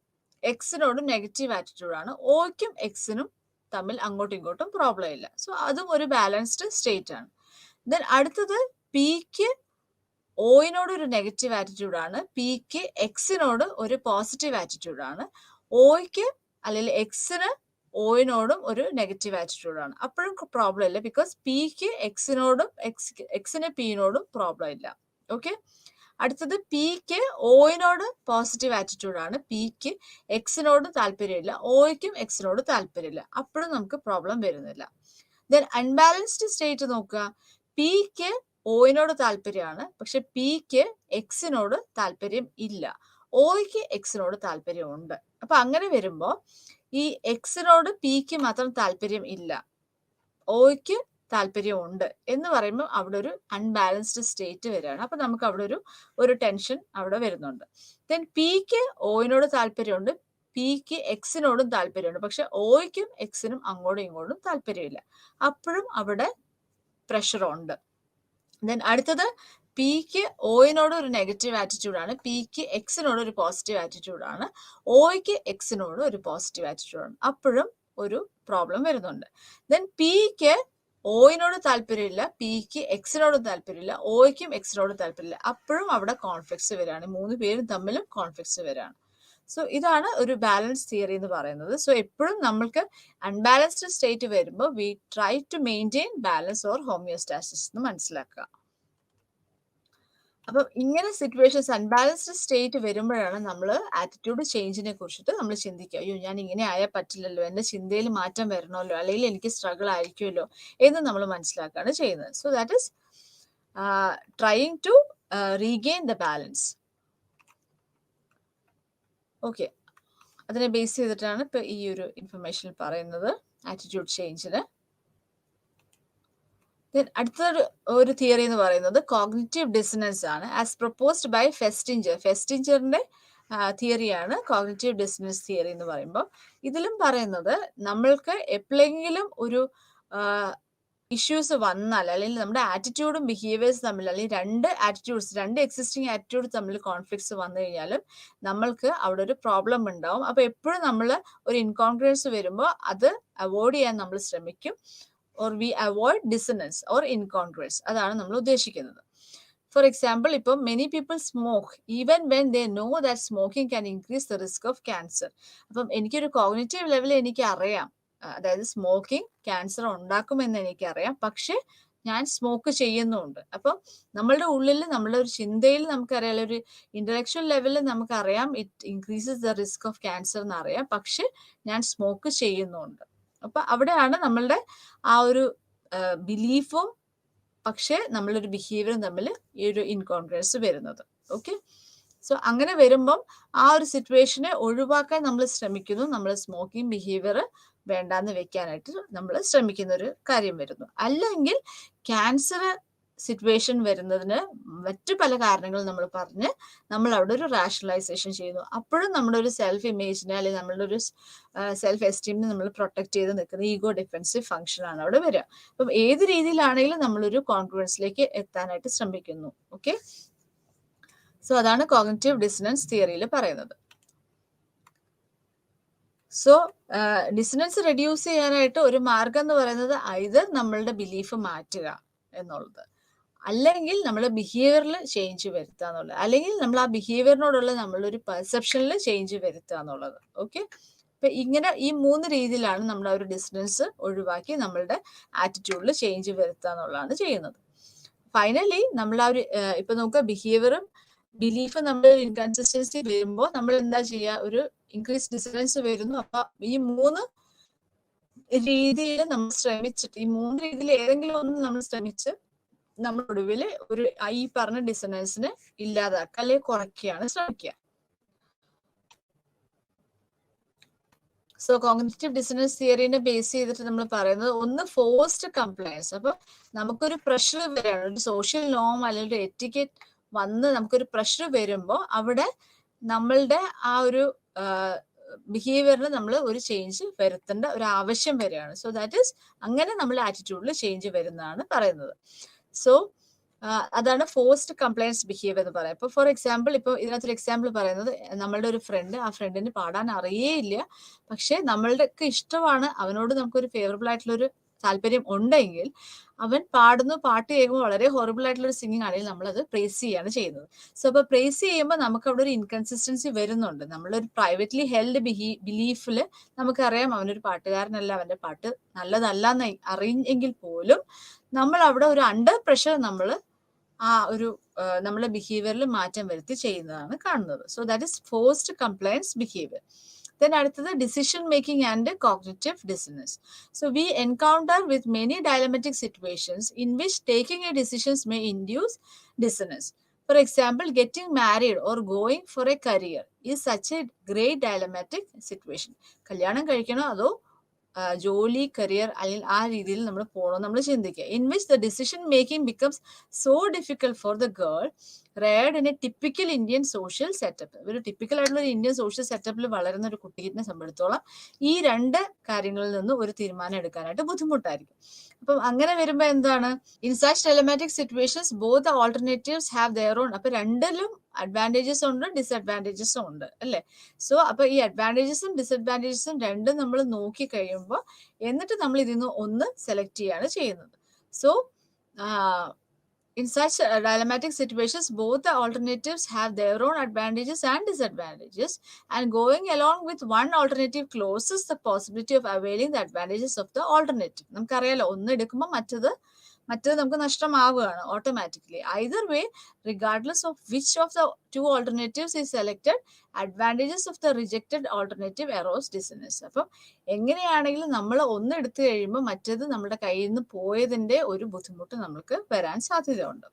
എക്സിനോടും നെഗറ്റീവ് ആറ്റിറ്റ്യൂഡ് ആണ്, ഒക്കും എക്സിനും തമ്മിൽ അങ്ങോട്ടും ഇങ്ങോട്ടും പ്രോബ്ലം ഇല്ല. സോ അതും ഒരു ബാലൻസ്ഡ് സ്റ്റേറ്റ് ആണ്. ദെൻ അടുത്തത് പിക്ക് ഒയിനോട് ഒരു നെഗറ്റീവ് ആറ്റിറ്റ്യൂഡ് ആണ്, പിക്ക് എക്സിനോട് ഒരു പോസിറ്റീവ് ആറ്റിറ്റ്യൂഡ് ആണ്, ഒയ്ക്ക് അല്ലെങ്കിൽ എക്സിന് ഒയിനോടും ഒരു നെഗറ്റീവ് ആറ്റിറ്റ്യൂഡാണ്. അപ്പോഴും പ്രോബ്ലം ഇല്ല, ബിക്കോസ് പിക്ക് എക്സിനോടും എക്സിന് പിന്നോടും പ്രോബ്ലം ഇല്ല. ഓക്കെ. അടുത്തത് പിക്ക് ഒയിനോട് പോസിറ്റീവ് ആറ്റിറ്റ്യൂഡാണ്, പിക്ക് എക്സിനോട് താല്പര്യമില്ല, ഒയ്ക്കും എക്സിനോട് താല്പര്യമില്ല, അപ്പോഴും നമുക്ക് പ്രോബ്ലം വരുന്നില്ല. ദെൻ അൺബാലൻസ്ഡ് സ്റ്റേറ്റ് നോക്കുക. പിക്ക് ഒയിനോട് താല്പര്യമാണ്, പക്ഷെ പിക്ക് എക്സിനോട് താല്പര്യം ഇല്ല, ഒയ്ക്ക് എക്സിനോട് താല്പര്യമുണ്ട്. അപ്പൊ അങ്ങനെ വരുമ്പോ ഈ എക്സിനോട് പിക്ക് മാത്രം താല്പര്യം ഇല്ല, ഒയ്ക്ക് താല്പര്യമുണ്ട് എന്ന് പറയുമ്പോൾ അവിടെ ഒരു അൺബാലൻസ്ഡ് സ്റ്റേറ്റ് വരികയാണ്. അപ്പൊ നമുക്ക് അവിടെ ഒരു ടെൻഷൻ അവിടെ വരുന്നുണ്ട്. ദെൻ പിക്ക് ഒയിനോട് താല്പര്യമുണ്ട്, പിക്ക് എക്സിനോടും താല്പര്യമുണ്ട്, പക്ഷെ ഒയ്ക്കും എക്സിനും അങ്ങോട്ടും ഇങ്ങോട്ടും താല്പര്യമില്ല, അപ്പോഴും അവിടെ പ്രഷർ ഉണ്ട്. ദെൻ അടുത്തത് പിക്ക് ഒയിനോട് ഒരു നെഗറ്റീവ് ആറ്റിറ്റ്യൂഡാണ്, പിക്ക് എക്സിനോട് ഒരു പോസിറ്റീവ് ആറ്റിറ്റ്യൂഡാണ്, ഒയ്ക്ക് എക്സിനോട് ഒരു പോസിറ്റീവ് ആറ്റിറ്റ്യൂഡാണ്, അപ്പോഴും ഒരു പ്രോബ്ലം വരുന്നുണ്ട്. ദെൻ പിക്ക് ഒയിനോട് താല്പര്യമില്ല, പിക്ക് എക്സിനോടും താല്പര്യമില്ല, ഒയ്ക്കും എക്സിനോടും താല്പര്യമില്ല, അപ്പോഴും അവിടെ കോൺഫ്ലിക്ട്സ് വരികയാണ്, 3 പേരും തമ്മിലും കോൺഫ്ലിക്ട്സ് വരികയാണ്. സോ ഇതാണ് ഒരു ബാലൻസ് തിയറി എന്ന് പറയുന്നത്. സോ എപ്പോഴും നമ്മൾക്ക് അൺബാലൻസ്ഡ് സ്റ്റേറ്റ് വരുമ്പോൾ we try to maintain balance or homeostasis എന്ന് മനസ്സിലാക്കുക. അപ്പം ഇങ്ങനെ സിറ്റുവേഷൻസ് അൺബാലൻസ്ഡ് സ്റ്റേറ്റ് വരുമ്പോഴാണ് നമ്മൾ ആറ്റിറ്റ്യൂഡ് ചേഞ്ചിനെ കുറിച്ചിട്ട് നമ്മൾ ചിന്തിക്കുക. അയ്യോ, ഞാൻ ഇങ്ങനെ ആയാൽ പറ്റില്ലല്ലോ, എൻ്റെ ചിന്തയിൽ മാറ്റം വരണമല്ലോ, അല്ലെങ്കിൽ എനിക്ക് സ്ട്രഗിൾ ആയിരിക്കുമല്ലോ എന്ന് നമ്മൾ മനസ്സിലാക്കുകയാണ് ചെയ്യുന്നത്. So that is trying to regain the balance. Okay, അതിനെ ബേസ് ചെയ്തിട്ടാണ് ഇപ്പൊ ഈ ഒരു ഇൻഫർമേഷൻ പറയുന്നത് ആറ്റിറ്റ്യൂഡ് ചേഞ്ചിന്. അടുത്തൊരു തിയറി എന്ന് പറയുന്നത് കോഗ്നിറ്റീവ് ഡിസനൻസ് ആണ്, ആസ് പ്രൊപ്പോസ്ഡ് ബൈ ഫെസ്റ്റിഞ്ചർ. ഫെസ്റ്റിഞ്ചറിന്റെ തിയറിയാണ് കോഗ്നിറ്റീവ് ഡിസനൻസ് തിയറി എന്ന് പറയുമ്പോൾ. ഇതിലും പറയുന്നത് നമ്മൾക്ക് എപ്പോഴെങ്കിലും ഒരു ഇഷ്യൂസ് വന്നാൽ, അല്ലെങ്കിൽ നമ്മുടെ ആറ്റിറ്റ്യൂഡും ബിഹേവിയേഴ്സ് തമ്മിൽ, അല്ലെങ്കിൽ രണ്ട് എക്സിസ്റ്റിംഗ് ആറ്റിറ്റ്യൂഡ് തമ്മിൽ കോൺഫ്ലിക്ട്സ് വന്നു കഴിഞ്ഞാലും നമ്മൾക്ക് അവിടെ ഒരു പ്രോബ്ലം ഉണ്ടാവും. അപ്പൊ എപ്പോഴും നമ്മൾ ഒരു ഇൻകോൺഗ്രൻസ് വരുമ്പോൾ അത് അവോയ്ഡ് ചെയ്യാൻ നമ്മൾ ശ്രമിക്കും, or we avoid dissonance or incongruence. അതാണ് നമ്മൾ ഉദ്ദേശിക്കുന്നത്. ഫോർ എക്സാമ്പിൾ, ഇപ്പം many people smoke even when they know that smoking can increase the risk of cancer. അപ്പം എനിക്കൊരു കോഗ്നിറ്റീവ് ലെവലിൽ എനിക്ക് അറിയാം, അതായത് സ്മോക്കിംഗ് ക്യാൻസർ ഉണ്ടാക്കുമെന്ന് എനിക്കറിയാം, പക്ഷെ ഞാൻ സ്മോക്ക് ചെയ്യുന്നുണ്ട്. അപ്പം നമ്മളുടെ ഉള്ളിൽ, നമ്മളുടെ ഒരു ചിന്തയിൽ നമുക്കറിയാം, ഒരു ഇന്റലക്ച്വൽ ലെവലിൽ നമുക്കറിയാം it increases the risk of cancer എന്നറിയാം, പക്ഷെ ഞാൻ സ്മോക്ക് ചെയ്യുന്നുണ്ട്. അപ്പൊ അവിടെയാണ് നമ്മളുടെ ആ ഒരു ബിലീഫും പക്ഷെ നമ്മളൊരു ബിഹേവിയറും തമ്മിൽ ഈ ഒരു ഇൻകോൺഗ്രൻസ് വരുന്നത്. ഓക്കെ. സോ അങ്ങനെ വരുമ്പം ആ ഒരു സിറ്റുവേഷനെ ഒഴിവാക്കാൻ നമ്മൾ ശ്രമിക്കുന്നു, നമ്മൾ സ്മോക്കിംഗ് ബിഹേവിയർ വേണ്ടാന്ന് വെക്കാനായിട്ട് നമ്മൾ ശ്രമിക്കുന്ന ഒരു കാര്യം വരുന്നു. അല്ലെങ്കിൽ ക്യാൻസർ സിറ്റുവേഷൻ വരുന്നതിന് മറ്റു പല കാരണങ്ങൾ നമ്മൾ പറഞ്ഞ് നമ്മൾ അവിടെ ഒരു റാഷണലൈസേഷൻ ചെയ്യുന്നു. അപ്പോഴും നമ്മുടെ ഒരു സെൽഫ് ഇമേജിനെ, അല്ലെങ്കിൽ നമ്മളുടെ ഒരു സെൽഫ് എസ്റ്റീമിനെ നമ്മൾ പ്രൊട്ടക്ട് ചെയ്ത് നിൽക്കുന്ന ഈഗോ ഡിഫെൻസീവ് ഫംഗ്ഷൻ ആണ് അവിടെ വരിക. അപ്പം ഏത് രീതിയിലാണെങ്കിലും നമ്മളൊരു കോൺഫിഡൻസിലേക്ക് എത്താനായിട്ട് ശ്രമിക്കുന്നു. ഓക്കെ. സോ അതാണ് കോഗ്നിറ്റീവ് ഡിസനൻസ് തിയറിയിൽ പറയുന്നത്. സോ ഡിസനൻസ് റെഡ്യൂസ് ചെയ്യാനായിട്ട് ഒരു മാർഗം എന്ന് പറയുന്നത് ഐദർ നമ്മളുടെ ബിലീഫ് മാറ്റുക എന്നുള്ളത്, അല്ലെങ്കിൽ നമ്മൾ ബിഹേവിയറിൽ ചേഞ്ച് വരുത്തുക എന്നുള്ളത്, അല്ലെങ്കിൽ നമ്മൾ ആ ബിഹേവിയറിനോടുള്ള നമ്മളൊരു പെർസെപ്ഷനിൽ ചേഞ്ച് വരുത്തുക എന്നുള്ളത്. ഓക്കെ. അപ്പൊ ഇങ്ങനെ ഈ 3 രീതിയിലാണ് നമ്മൾ ആ ഒരു ഡിസ്റ്റൻസ് ഒഴിവാക്കി നമ്മളുടെ ആറ്റിറ്റ്യൂഡിൽ ചേഞ്ച് വരുത്തുക എന്നുള്ളതാണ് ചെയ്യുന്നത്. ഫൈനലി നമ്മൾ ആ ഒരു ഇപ്പൊ നമുക്ക് ബിഹേവിയറും ബിലീഫും നമ്മൾ ഇൻകൺസിസ്റ്റൻസി വരുമ്പോൾ നമ്മൾ എന്താ ചെയ്യുക, ഒരു ഇൻക്രീസ് ഡിസ്റ്റൻസ് വരുന്നു. അപ്പൊ ഈ 3 രീതിയിൽ നമ്മൾ ശ്രമിച്ചിട്ട്, ഈ 3 രീതിയിൽ ഏതെങ്കിലും ഒന്ന് നമ്മൾ ശ്രമിച്ച് നമ്മൾ ഒടുവിൽ ഒരു ഈ പറഞ്ഞ ഡിസനൻസിനെ ഇല്ലാതാക്കുക അല്ലെങ്കിൽ കുറയ്ക്കുകയാണ് ശ്രമിക്കുക. സോ കോഗ്നിറ്റീവ് ഡിസനൻസ് തിയറിനെ ബേസ് ചെയ്തിട്ട് നമ്മൾ പറയുന്നത് ഒന്ന് ഫോഴ്സ്ഡ് കംപ്ലയൻസ്. അപ്പൊ നമുക്കൊരു പ്രഷർ വരികയാണ്, ഒരു സോഷ്യൽ നോം അല്ലെങ്കിൽ ഒരു എറ്റിക്കറ്റ് വന്ന് നമുക്കൊരു പ്രഷർ വരുമ്പോൾ അവിടെ നമ്മളുടെ ആ ഒരു ബിഹേവിയറിൽ നമ്മൾ ഒരു ചേഞ്ച് വരുത്തേണ്ട ഒരു ആവശ്യം വരികയാണ്. സോ ദാറ്റ് ഈസ് അങ്ങനെ നമ്മൾ ആറ്റിറ്റ്യൂഡിൽ ചേഞ്ച് വരുന്നതാണ് പറയുന്നത്. സോ അതാണ് ഫോഴ്സ്ഡ് കംപ്ലയൻസ് ബിഹേവിയർ എന്ന് പറയാം. ഇപ്പൊ ഫോർ എക്സാമ്പിൾ, ഇപ്പൊ ഇതിനകത്തൊരു എക്സാമ്പിൾ പറയുന്നത്, നമ്മളുടെ ഒരു ഫ്രണ്ട്, ആ ഫ്രണ്ടിന് പാടാൻ അറിയേയില്ല, പക്ഷെ നമ്മളുടെ ഒക്കെ ഇഷ്ടമാണ്, അവനോട് നമുക്കൊരു ഫേവറബിൾ ആയിട്ടുള്ള ഒരു താല്പര്യം ഉണ്ടെങ്കിൽ അവൻ പാടുന്നു, പാട്ട് കേൾക്കുമ്പോൾ വളരെ ഹൊറിബിൾ ആയിട്ടുള്ള ഒരു സിംഗിങ് ആണെങ്കിൽ നമ്മളത് പ്രേസ് ചെയ്യാണ് ചെയ്യുന്നത്. സോ അപ്പോൾ പ്രേസ് ചെയ്യുമ്പോൾ നമുക്ക് അവിടെ ഒരു ഇൻകൺസിസ്റ്റൻസി വരുന്നുണ്ട്. നമ്മളൊരു പ്രൈവറ്റ്ലി ഹെൽഡ് ബിലീഫിൽ നമുക്കറിയാം അവനൊരു പാട്ടുകാരനല്ല, അവന്റെ പാട്ട് നല്ലതല്ല എന്ന് അറിയെങ്കിൽ പോലും നമ്മൾ അവിടെ ഒരു അണ്ടർ പ്രഷർ നമ്മൾ ആ ഒരു നമ്മുടെ ബിഹേവിയറിൽ മാറ്റം വരുത്തി ചെയ്യുന്നതാണ് കാണുന്നത്. So that is forced compliance behaviour. Then അടുത്തത് decision making and cognitive dissonance. So we encounter with many dilemmatic situations in which taking a decisions may induce dissonance. For example, getting married or going for a career is such a great dilemmatic situation. കല്യാണം കഴിക്കണോ അതോ ജോലി, career അല്ലെങ്കിൽ ആ രീതിയിൽ നമ്മൾ പോകണം നമ്മൾ ചിന്തിക്കുക. In which the decision making becomes so difficult for the girl reared in a typical Indian social setup. ഒരു ടിപ്പിക്കൽ ആയിട്ടുള്ള ഒരു ഇന്ത്യൻ സോഷ്യൽ സെറ്റപ്പിൽ വളരുന്ന ഒരു കുട്ടിയെ സംബന്ധിച്ചിടത്തോളം ഈ രണ്ട് കാര്യങ്ങളിൽ നിന്ന് ഒരു തീരുമാനം എടുക്കാനായിട്ട് ബുദ്ധിമുട്ടായിരിക്കും. അപ്പം അങ്ങനെ വരുമ്പോൾ എന്താണ്, in such dilemmatic situations both the alternatives have their own. അപ്പൊ രണ്ടിലും അഡ്വാൻറ്റേജസും ഉണ്ട് ഡിസ്അഡ്വാൻറ്റേജസും ഉണ്ട് അല്ലേ. സോ അപ്പൊ ഈ അഡ്വാൻറ്റേജസും ഡിസ്അഡ്വാൻറ്റേജസും രണ്ടും നമ്മൾ നോക്കി കഴിയുമ്പോൾ എന്നിട്ട് നമ്മൾ ഇതിൽ നിന്ന് ഒന്ന് സെലക്ട് ചെയ്യാണ് ചെയ്യുന്നത്. So in such dilemmatic situations, both the alternatives have their own advantages and disadvantages, and going along with one alternative closes the possibility of availing the advantages of the alternative. നമുക്കറിയാലോ, ഒന്ന് എടുക്കുമ്പോൾ മറ്റത് നമുക്ക് നഷ്ടമാവുകയാണ് automatically. Either way, regardless of which of the two alternatives is selected, advantages of the rejected alternative arouse dissonance. അപ്പം എങ്ങനെയാണെങ്കിലും നമ്മൾ ഒന്ന് എടുത്തു കഴിയുമ്പോൾ മറ്റേത് നമ്മുടെ കയ്യിൽ നിന്ന് പോയതിന്റെ ഒരു ബുദ്ധിമുട്ട് നമുക്ക് വരാൻ സാധ്യതയുണ്ട്.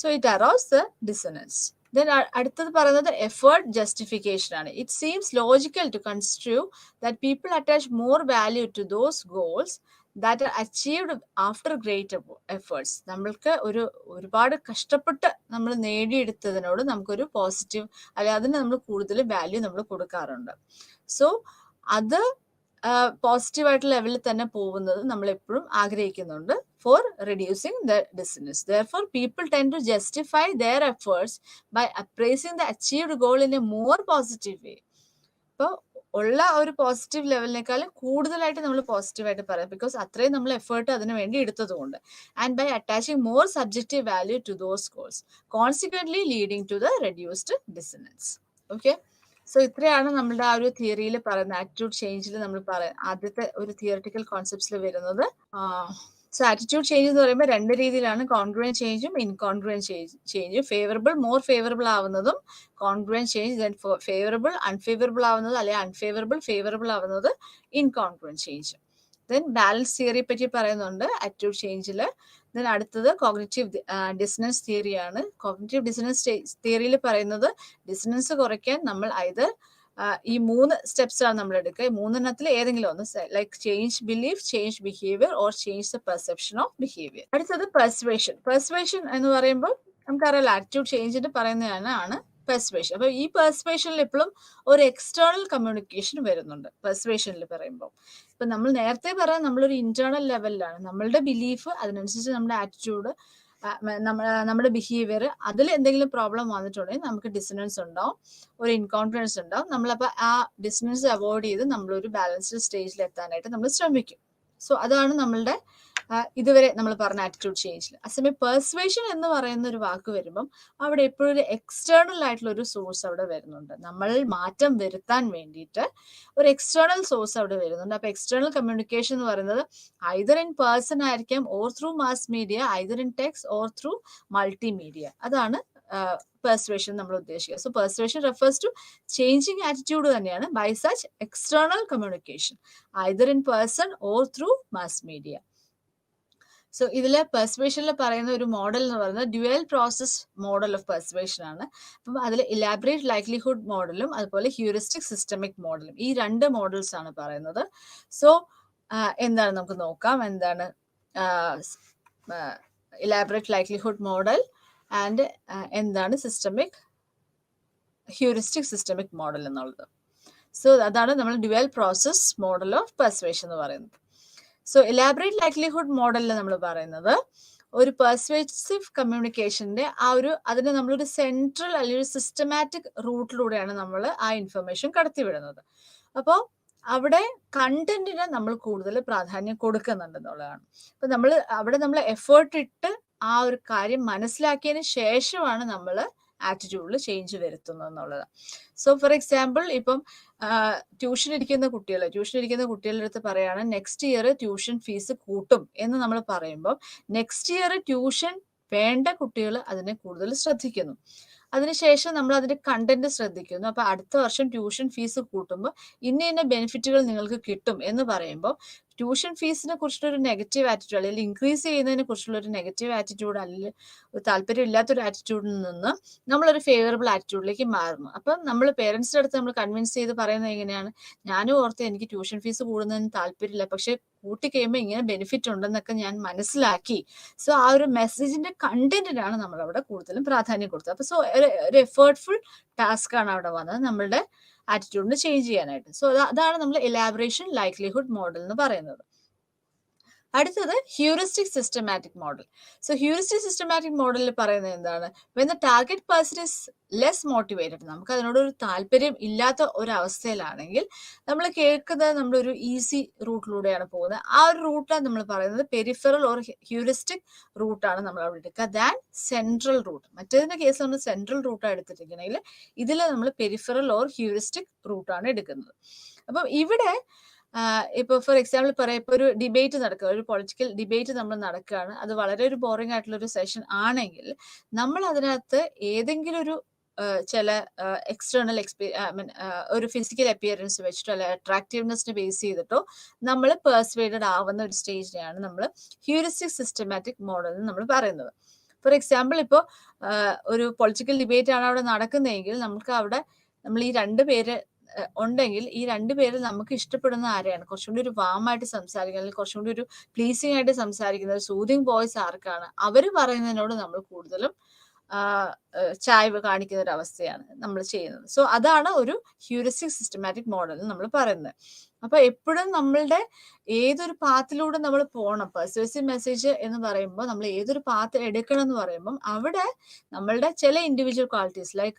So it arouse the dissonance. Then അടുത്തത് പറയുന്നത് എഫേർട്ട് ജസ്റ്റിഫിക്കേഷൻ ആണ്. It seems logical to construe that people attach more value to those goals that are achieved after great efforts. നമ്മൾക്ക് ഒരുപാട് കഷ്ടപ്പെട്ട് നമ്മൾ നേടിയെടുത്തതിനോട് നമുക്കൊരു പോസിറ്റീവ് അല്ലെ അതിന് നമ്മൾ കൂടുതൽ വാല്യൂ നമ്മൾ കൊടുക്കാറുണ്ട്. സോ അത് പോസിറ്റീവായിട്ടുള്ള ലെവലിൽ തന്നെ പോകുന്നത് നമ്മൾ എപ്പോഴും ആഗ്രഹിക്കുന്നുണ്ട് for reducing the dissonance. Therefore, people tend to justify their efforts by appraising the achieved goal in a more positive way. അപ്പോൾ ഉള്ള ഒരു പോസിറ്റീവ് ലെവലിനേക്കാളും കൂടുതലായിട്ട് നമ്മൾ പോസിറ്റീവായിട്ട് പറയാം, ബിക്കോസ് അത്രയും നമ്മൾ എഫേർട്ട് അതിനു വേണ്ടി എടുത്തതുകൊണ്ട്. And by attaching more subjective value to those goals, consequently leading to the reduced dissonance. Okay, so ഇത്രയാണ് നമ്മുടെ ആ ഒരു തിയറിയിൽ പറയുന്ന ആറ്റിറ്റ്യൂഡ് ചേഞ്ചിൽ നമ്മൾ ആദ്യത്തെ ഒരു തിയറിറ്റിക്കൽ കോൺസെപ്റ്റ്സിൽ വരുന്നത്. സോ ആറ്റിറ്റ്യൂഡ് ചേഞ്ച് എന്ന് പറയുമ്പോൾ രണ്ട് രീതിയിലാണ്, കോൺഗ്രുവന്റ് ചേഞ്ചും ഇൻകോൺഗ്രുവന്റ് ചേഞ്ചും. ഫേവറബിൾ മോർ ഫേവറബിൾ ആവുന്നതും congruent change, then favourable unfavourable ആവുന്നത് അല്ലെങ്കിൽ അൺഫേവറബിൾ ഫേവറബിൾ ആവുന്നത് ഇൻകോൺഗ്രുവന്റ് ചേഞ്ച്. ദെൻ ബാലൻസ് തിയറിയെ പറ്റി പറയുന്നുണ്ട് ആറ്റിറ്റ്യൂഡ് ചേഞ്ചിൽ. ദെൻ അടുത്തത് കോഗ്നിറ്റീവ് ഡിസനൻസ് തിയറിയാണ്. കോഗ്നിറ്റീവ് ഡിസനൻസ് തിയറിയിൽ പറയുന്നത് ഡിസനൻസ് കുറയ്ക്കാൻ നമ്മൾ ഐദർ ഈ 3 സ്റ്റെപ്സ് ആണ് നമ്മൾ എടുക്കുക. ഈ 3 ഏതെങ്കിലും ഒന്ന്, like change belief, change behaviour or change the perception of behaviour. അടുത്തത് പെർസുവേഷൻ. പെർസുവേഷൻ എന്ന് പറയുമ്പോൾ നമുക്കറിയാലോ ആറ്റിറ്റ്യൂഡ് ചേഞ്ചിന് പറയുന്നതാണ് പെർസുവേഷൻ. അപ്പൊ ഈ പെർസുവേഷനിൽ എപ്പോഴും ഒരു എക്സ്റ്റേണൽ കമ്മ്യൂണിക്കേഷൻ വരുന്നുണ്ട് പെർസുവേഷനിൽ പറയുമ്പോൾ. ഇപ്പൊ നമ്മൾ നേരത്തെ പറയാൻ നമ്മളൊരു ഇന്റേണൽ ലെവലിലാണ്, നമ്മളുടെ ബിലീഫ് അതിനനുസരിച്ച് നമ്മുടെ ആറ്റിറ്റ്യൂഡ്, നമ്മുടെ ബിഹേവിയർ, അതിൽ എന്തെങ്കിലും പ്രോബ്ലം വന്നിട്ടുണ്ടെങ്കിൽ നമുക്ക് ഡിസനൻസ് ഉണ്ടാവും, ഒരു ഇൻകോൺഫിഡൻസ് ഉണ്ടാവും. നമ്മളപ്പോൾ ആ ഡിസനൻസ് അവോയ്ഡ് ചെയ്ത് നമ്മളൊരു ബാലൻസ്ഡ് സ്റ്റേജിൽ എത്താനായിട്ട് നമ്മൾ ശ്രമിക്കും. സോ അതാണ് നമ്മളുടെ ഇതുവരെ നമ്മൾ പറഞ്ഞ ആറ്റിറ്റ്യൂഡ് ചേഞ്ചിൽ. അസമയം പെർസുവേഷൻ എന്ന് പറയുന്ന ഒരു വാക്ക് വരുമ്പം അവിടെ എപ്പോഴും ഒരു എക്സ്റ്റേണൽ ആയിട്ടുള്ള ഒരു സോഴ്സ് അവിടെ വരുന്നുണ്ട്. നമ്മൾ മാറ്റം വരുത്താൻ വേണ്ടിയിട്ട് ഒരു എക്സ്റ്റേണൽ സോഴ്സ് അവിടെ വരുന്നുണ്ട്. അപ്പൊ എക്സ്റ്റേണൽ കമ്മ്യൂണിക്കേഷൻ എന്ന് പറയുന്നത് ഐദർ ഇൻ പേഴ്സൺ ആയിരിക്കാം, or through mass media, either in text or through multimedia. അതാണ് പെർസുവേഷൻ നമ്മൾ ഉദ്ദേശിക്കുക. So persuasion refers to changing attitude തന്നെയാണ് by such external communication, either in person or through mass media. So ഇതില് പെർസുവേഷനിൽ പറയുന്ന ഒരു model എന്ന് പറയുന്നത് dual process model of persuasion ആണ്. അപ്പം അതിൽ ഇലാബറേറ്റ് ലൈക്ലിഹുഡ് മോഡലും അതുപോലെ ഹ്യൂറിസ്റ്റിക് സിസ്റ്റമിക് മോഡലും, ഈ 2 മോഡൽസ് ആണ് പറയുന്നത്. സോ എന്താണ് നമുക്ക് നോക്കാം, എന്താണ് ഇലാബറേറ്റ് ലൈക്ലിഹുഡ് മോഡൽ ആൻഡ് എന്താണ് ഹ്യൂറിസ്റ്റിക് സിസ്റ്റമിക് മോഡൽ എന്നുള്ളത്. സോ അതാണ് നമ്മൾ dual process model of persuasion എന്ന് പറയുന്നത്. സോ ഇലാബറേറ്റ് ലൈക്ലിഹുഡ് മോഡലിൽ നമ്മൾ പറയുന്നത് ഒരു പെർസ്വേസീവ് കമ്മ്യൂണിക്കേഷന്റെ അതിന് നമ്മളൊരു സെൻട്രൽ അല്ലെങ്കിൽ ഒരു സിസ്റ്റമാറ്റിക് റൂട്ടിലൂടെയാണ് നമ്മൾ ആ ഇൻഫർമേഷൻ കടത്തിവിടുന്നത്. അപ്പോൾ അവിടെ കണ്ടന്റിന് നമ്മൾ കൂടുതൽ പ്രാധാന്യം കൊടുക്കുന്നുണ്ടെന്നുള്ളതാണ്. അപ്പൊ നമ്മൾ എഫേർട്ട് ഇട്ട് ആ ഒരു കാര്യം മനസ്സിലാക്കിയതിന് ശേഷമാണ് നമ്മൾ ആറ്റിറ്റ്യൂഡിൽ ചേഞ്ച് വരുത്തുന്നത് എന്നുള്ളത്. സോ ഫോർ എക്സാമ്പിൾ, ഇപ്പം ട്യൂഷൻ ഇരിക്കുന്ന കുട്ടികളുടെ അടുത്ത് പറയാണ് നെക്സ്റ്റ് ഇയർ ട്യൂഷൻ ഫീസ് കൂട്ടും എന്ന് നമ്മൾ പറയുമ്പോൾ നെക്സ്റ്റ് ഇയർ ട്യൂഷൻ വേണ്ട കുട്ടികൾ അതിനെ കൂടുതൽ ശ്രദ്ധിക്കുന്നു. അതിനുശേഷം നമ്മൾ അതിന്റെ കണ്ടന്റ് ശ്രദ്ധിക്കുന്നു. അപ്പൊ അടുത്ത വർഷം ട്യൂഷൻ ഫീസ് കൂട്ടുമ്പോൾ ഇന്ന ബെനിഫിറ്റുകൾ നിങ്ങൾക്ക് കിട്ടും എന്ന് പറയുമ്പോൾ ട്യൂഷൻ ഫീസിനെ കുറിച്ചുള്ള ഒരു നെഗറ്റീവ് ആറ്റിറ്റ്യൂഡ്, അല്ലെങ്കിൽ ഇൻക്രീസ് ചെയ്യുന്നതിനെ കുറിച്ചുള്ള ഒരു നെഗറ്റീവ് ആറ്റിറ്റ്യൂഡ്, അല്ലെങ്കിൽ ഒരു താല്പര്യം ഇല്ലാത്തൊരു ആറ്റിറ്റ്യൂഡിൽ നിന്ന് നമ്മളൊരു ഫേവറബിൾ ആറ്റിറ്റ്യൂഡിലേക്ക് മാറുന്നു. അപ്പം നമ്മൾ പേരൻസിന്റെ അടുത്ത് നമ്മൾ കൺവിൻസ് ചെയ്ത് പറയുന്നത് എങ്ങനെയാണ്, ഞാനും ഓർത്ത് എനിക്ക് ട്യൂഷൻ ഫീസ് കൂടുന്നതിന് താല്പര്യമില്ല, പക്ഷെ കൂട്ടി കഴിയുമ്പോൾ ഇങ്ങനെ ബെനിഫിറ്റ് ഉണ്ടെന്നൊക്കെ ഞാൻ മനസ്സിലാക്കി. സോ ആ ഒരു മെസ്സേജിന്റെ കണ്ടന്റിനാണ് നമ്മൾ അവിടെ കൂടുതലും പ്രാധാന്യം കൊടുത്തത്. അപ്പൊ ഒരു എഫേർട്ട്ഫുൾ ടാസ്ക് ആണ് അവിടെ വന്നത് നമ്മളുടെ ആറ്റിറ്റ്യൂഡിന് ചേഞ്ച് ചെയ്യാനായിട്ട്. സോ അതാണ് നമ്മൾ എലാബറേഷൻ ലൈക്ലിഹുഡ് മോഡൽ എന്ന് പറയുന്നത്. അടുത്തത് heuristic systematic model. So heuristic systematic മോഡലിൽ പറയുന്നത് എന്താണ്, when the target person is less motivated, നമുക്ക് അതിനോടൊരു താല്പര്യം ഇല്ലാത്ത ഒരു അവസ്ഥയിലാണെങ്കിൽ നമ്മൾ കേൾക്കുന്നത് നമ്മളൊരു ഈസി റൂട്ടിലൂടെയാണ് പോകുന്നത്. ആ ഒരു റൂട്ടാണ് നമ്മൾ പറയുന്നത് പെരിഫറൽ ഓർ ഹ്യൂറിസ്റ്റിക് റൂട്ടാണ് നമ്മൾ അവിടെ എടുക്കുക ദാൻ സെൻട്രൽ റൂട്ട്. മറ്റേതിന്റെ കേസ് നമ്മൾ സെൻട്രൽ റൂട്ടാണ് എടുത്തിട്ടുണ്ടെങ്കിൽ ഇതിൽ നമ്മൾ പെരിഫറൽ ഓർ ഹ്യൂറിസ്റ്റിക് റൂട്ടാണ് എടുക്കുന്നത്. അപ്പം ഇവിടെ ഇപ്പൊ ഫോർ എക്സാമ്പിൾ പറയാം, ഇപ്പൊ ഒരു ഡിബേറ്റ് നടക്കുക, ഒരു പൊളിറ്റിക്കൽ ഡിബേറ്റ് നമ്മൾ നടക്കുകയാണ്, അത് വളരെ ഒരു ബോറിംഗ് ആയിട്ടുള്ള ഒരു സെഷൻ ആണെങ്കിൽ നമ്മൾ അതിനകത്ത് ഏതെങ്കിലും ഒരു ചില എക്സ്റ്റേണൽ ഒരു ഫിസിക്കൽ അപ്പിയറൻസ് വെച്ചിട്ടോ അല്ലെ അട്രാക്റ്റീവ്നെസ്സിനെ ബേസ് ചെയ്തിട്ടോ നമ്മൾ പെർസ്വേഡഡ് ആവുന്ന ഒരു സ്റ്റേജിനെയാണ് നമ്മൾ ഹ്യൂറിസ്റ്റിക് സിസ്റ്റമാറ്റിക് മോഡൽ എന്ന് നമ്മൾ പറയുന്നത്. ഫോർ എക്സാമ്പിൾ, ഇപ്പോൾ ഒരു പൊളിറ്റിക്കൽ ഡിബേറ്റ് ആണ് അവിടെ നടക്കുന്നതെങ്കിൽ നമുക്ക് അവിടെ നമ്മൾ ഈ രണ്ടുപേര് ഉണ്ടെങ്കിൽ ഈ രണ്ടുപേരിൽ നമുക്ക് ഇഷ്ടപ്പെടുന്ന ആരെയാണ്, കുറച്ചും കൂടി ഒരു വാമായിട്ട് സംസാരിക്കുന്നത്, അല്ലെങ്കിൽ കുറച്ചും കൂടി ഒരു പ്ലീസിംഗ് ആയിട്ട് സംസാരിക്കുന്നത്, സൂതിങ് വോയിസ് ആർക്കാണ്, അവർ പറയുന്നതിനോട് നമ്മൾ കൂടുതലും ചായ്വ് കാണിക്കുന്ന ഒരു അവസ്ഥയാണ് നമ്മൾ ചെയ്യുന്നത്. സോ അതാണ് ഒരു ഹ്യൂറിസ്റ്റിക് സിസ്റ്റമാറ്റിക് മോഡൽ നമ്മൾ പറയുന്നത്. അപ്പൊ എപ്പോഴും നമ്മളുടെ ഏതൊരു പാത്തിലൂടെ നമ്മൾ പോകണം, പെർസ്വേസീവ് മെസ്സേജ് എന്ന് പറയുമ്പോൾ നമ്മൾ ഏതൊരു പാത്ത് എടുക്കണം എന്ന് പറയുമ്പോൾ അവിടെ നമ്മളുടെ ചില ഇൻഡിവിജ്വൽ ക്വാളിറ്റീസ് ലൈക്ക്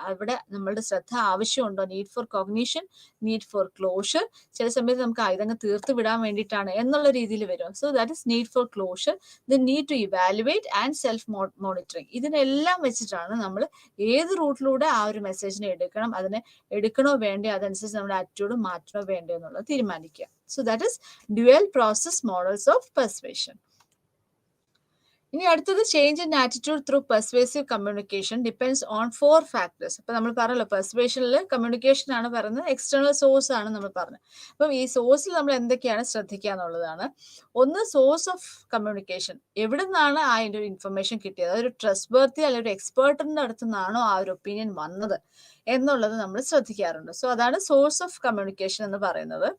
അവിടെ നമ്മളുടെ ശ്രദ്ധ ആവശ്യമുണ്ടോ, need for cognition, need for closure, ചില സമയത്ത് നമുക്ക് ഇതങ്ങ് തീർത്ത് വിടാൻ വേണ്ടിയിട്ടാണ് എന്നുള്ള രീതിയിൽ വരും. So that is need for closure, the need to evaluate and self monitoring. ഇതിനെല്ലാം വെച്ചിട്ടാണ് നമ്മൾ ഏത് റൂട്ടിലൂടെ ആ ഒരു മെസ്സേജിനെ എടുക്കണം, അതിനെ എടുക്കണോ വേണ്ടോ, അതനുസരിച്ച് നമ്മുടെ ആറ്റിറ്റ്യൂഡ് മാറ്റണോ വേണ്ടോ എന്നുള്ളത് തീരുമാനിക്കുക. So that is dual process models of persuasion. ഇനി അടുത്തത് change in attitude through persuasive communication depends on 4 factors. അപ്പൊ നമ്മൾ പറഞ്ഞല്ലോ പെർസ്വേഷനിൽ കമ്മ്യൂണിക്കേഷൻ ആണ് പറയുന്നത്, എക്സ്റ്റേണൽ സോഴ്സ് ആണ് നമ്മൾ പറഞ്ഞത്. അപ്പം ഈ സോഴ്സിൽ നമ്മൾ എന്തൊക്കെയാണ് ശ്രദ്ധിക്കുക എന്നുള്ളതാണ്. ഒന്ന്, സോഴ്സ് ഓഫ് കമ്മ്യൂണിക്കേഷൻ, എവിടെ നിന്നാണ് ആ ഒരു ഇൻഫർമേഷൻ കിട്ടിയത്, അതൊരു ട്രസ്റ്റ് വർത്തി അല്ലെങ്കിൽ ഒരു എക്സ്പേർട്ടിന്റെ അടുത്ത് നിന്നാണോ ആ ഒരു ഒപ്പീനിയൻ വന്നത് എന്നുള്ളത് നമ്മൾ ശ്രദ്ധിക്കാറുണ്ട്. സോ അതാണ് സോഴ്സ് ഓഫ് കമ്മ്യൂണിക്കേഷൻ എന്ന് പറയുന്നത്.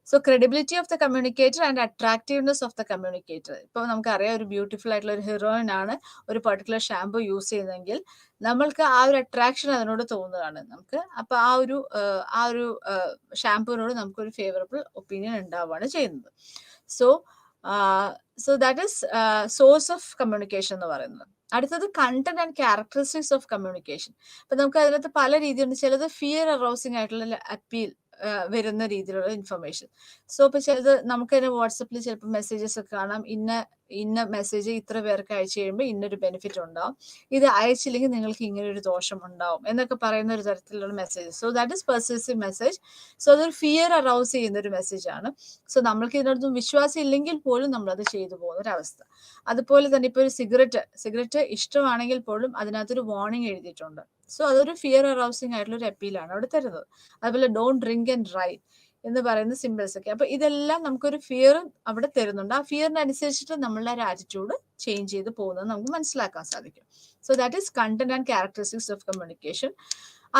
So credibility of the communicator and attractiveness of the communicator. ഇപ്പോൾ നമുക്കറിയാം ഒരു ബ്യൂട്ടിഫുൾ ആയിട്ടുള്ള ഒരു ഹീറോയിൻ ആണ് ഒരു പെർട്ടിക്കുലർ ഷാമ്പു യൂസ് ചെയ്യുന്നതെങ്കിൽ നമ്മൾക്ക് ആ ഒരു അട്രാക്ഷൻ അതിനോട് തോന്നുകയാണ് നമുക്ക്. അപ്പൊ ആ ഒരു ഷാമ്പുവിനോട് നമുക്കൊരു ഫേവറബിൾ ഒപ്പീനിയൻ ഉണ്ടാവുകയാണ് ചെയ്യുന്നത്. So that is source of communication എന്ന് പറയുന്നത്. അടുത്തത് content and characteristics of communication. അപ്പൊ നമുക്ക് അതിനകത്ത് പല രീതിയുണ്ട്. ചിലത് ഫിയർ അറൗസിങ് ആയിട്ടുള്ള അപ്പീൽ വരുന്ന രീതിയിലുള്ള ഇൻഫർമേഷൻ. സോ ഇപ്പൊ ചിലത് നമുക്ക് തന്നെ വാട്സപ്പിൽ ചിലപ്പോൾ മെസ്സേജസ് ഒക്കെ കാണാം, ഇന്ന മെസ്സേജ് ഇത്ര പേർക്ക് അയച്ചു കഴിയുമ്പോൾ ഇന്നൊരു ബെനിഫിറ്റ് ഉണ്ടാവും, ഇത് അയച്ചില്ലെങ്കിൽ നിങ്ങൾക്ക് ഇങ്ങനെ ഒരു ദോഷം ഉണ്ടാവും എന്നൊക്കെ പറയുന്ന ഒരു തരത്തിലുള്ള message. So that is persuasive message. So അതൊരു ഫിയർ അറൗസ് ചെയ്യുന്ന ഒരു മെസ്സേജ് ആണ്. സോ നമ്മൾക്ക് ഇതിനൊന്നും വിശ്വാസം ഇല്ലെങ്കിൽ പോലും നമ്മളത് ചെയ്തു പോകുന്ന ഒരു അവസ്ഥ. അതുപോലെ തന്നെ ഇപ്പൊ ഒരു സിഗരറ്റ് ഇഷ്ടമാണെങ്കിൽ പോലും അതിനകത്തൊരു വാർണിംഗ് എഴുതിയിട്ടുണ്ട്. സോ അതൊരു ഫിയർ അറൗസിങ് ആയിട്ടുള്ള ഒരു അപ്പീലാണ് അവിടെ തരുന്നത്. അതുപോലെ ഡോണ്ട് ഡ്രിങ്ക് ആൻഡ് ഡ്രൈവ് എന്ന് പറയുന്ന സിമ്പിൾസ് ഒക്കെ. അപ്പൊ ഇതെല്ലാം നമുക്കൊരു ഫിയർ അവിടെ തരുന്നുണ്ട്. ആ ഫിയറിനനുസരിച്ചിട്ട് നമ്മളുടെ ഒരു ആറ്റിറ്റ്യൂഡ് ചേഞ്ച് ചെയ്ത് പോകുന്നത് നമുക്ക് മനസ്സിലാക്കാൻ സാധിക്കും. So that is content and characteristics of communication.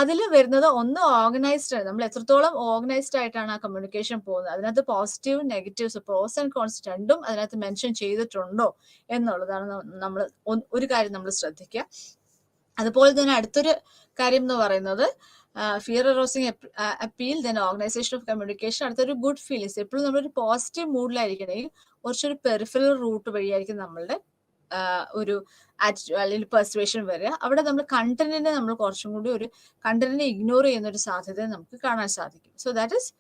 അതിൽ വരുന്നത് ഒന്ന് ഓർഗനൈസ്ഡ് ആണ്. നമ്മൾ എത്രത്തോളം ഓർഗനൈസ്ഡ് ആയിട്ടാണ് ആ കമ്മ്യൂണിക്കേഷൻ പോകുന്നത്, അതിനകത്ത് positive negatives pros and cons രണ്ടും അതിനകത്ത് മെൻഷൻ ചെയ്തിട്ടുണ്ടോ എന്നുള്ളതാണ് നമ്മൾ ഒരു കാര്യം നമ്മൾ ശ്രദ്ധിക്കുക. അതുപോലെ തന്നെ അടുത്തൊരു കാര്യം എന്ന് പറയുന്നത് fear arousing appeal, then organisation of communication. അടുത്തൊരു ഗുഡ് ഫീലിങ്സ്. എപ്പോഴും നമ്മളൊരു പോസിറ്റീവ് മൂഡിലായിരിക്കണമെങ്കിൽ കുറച്ചൊരു പെരിഫറൽ റൂട്ട് വഴിയായിരിക്കും നമ്മളുടെ ഒരു ആറ്റിറ്റ്യൂഡ് അല്ലെങ്കിൽ പെർസ്വേഷൻ വരിക. അവിടെ നമ്മൾ കണ്ടന്റിനെ നമ്മൾ കുറച്ചും കൂടി ഒരു കണ്ടന്റിനെ ഇഗ്നോർ ചെയ്യുന്ന ഒരു സാധ്യത നമുക്ക് കാണാൻ സാധിക്കും. So that is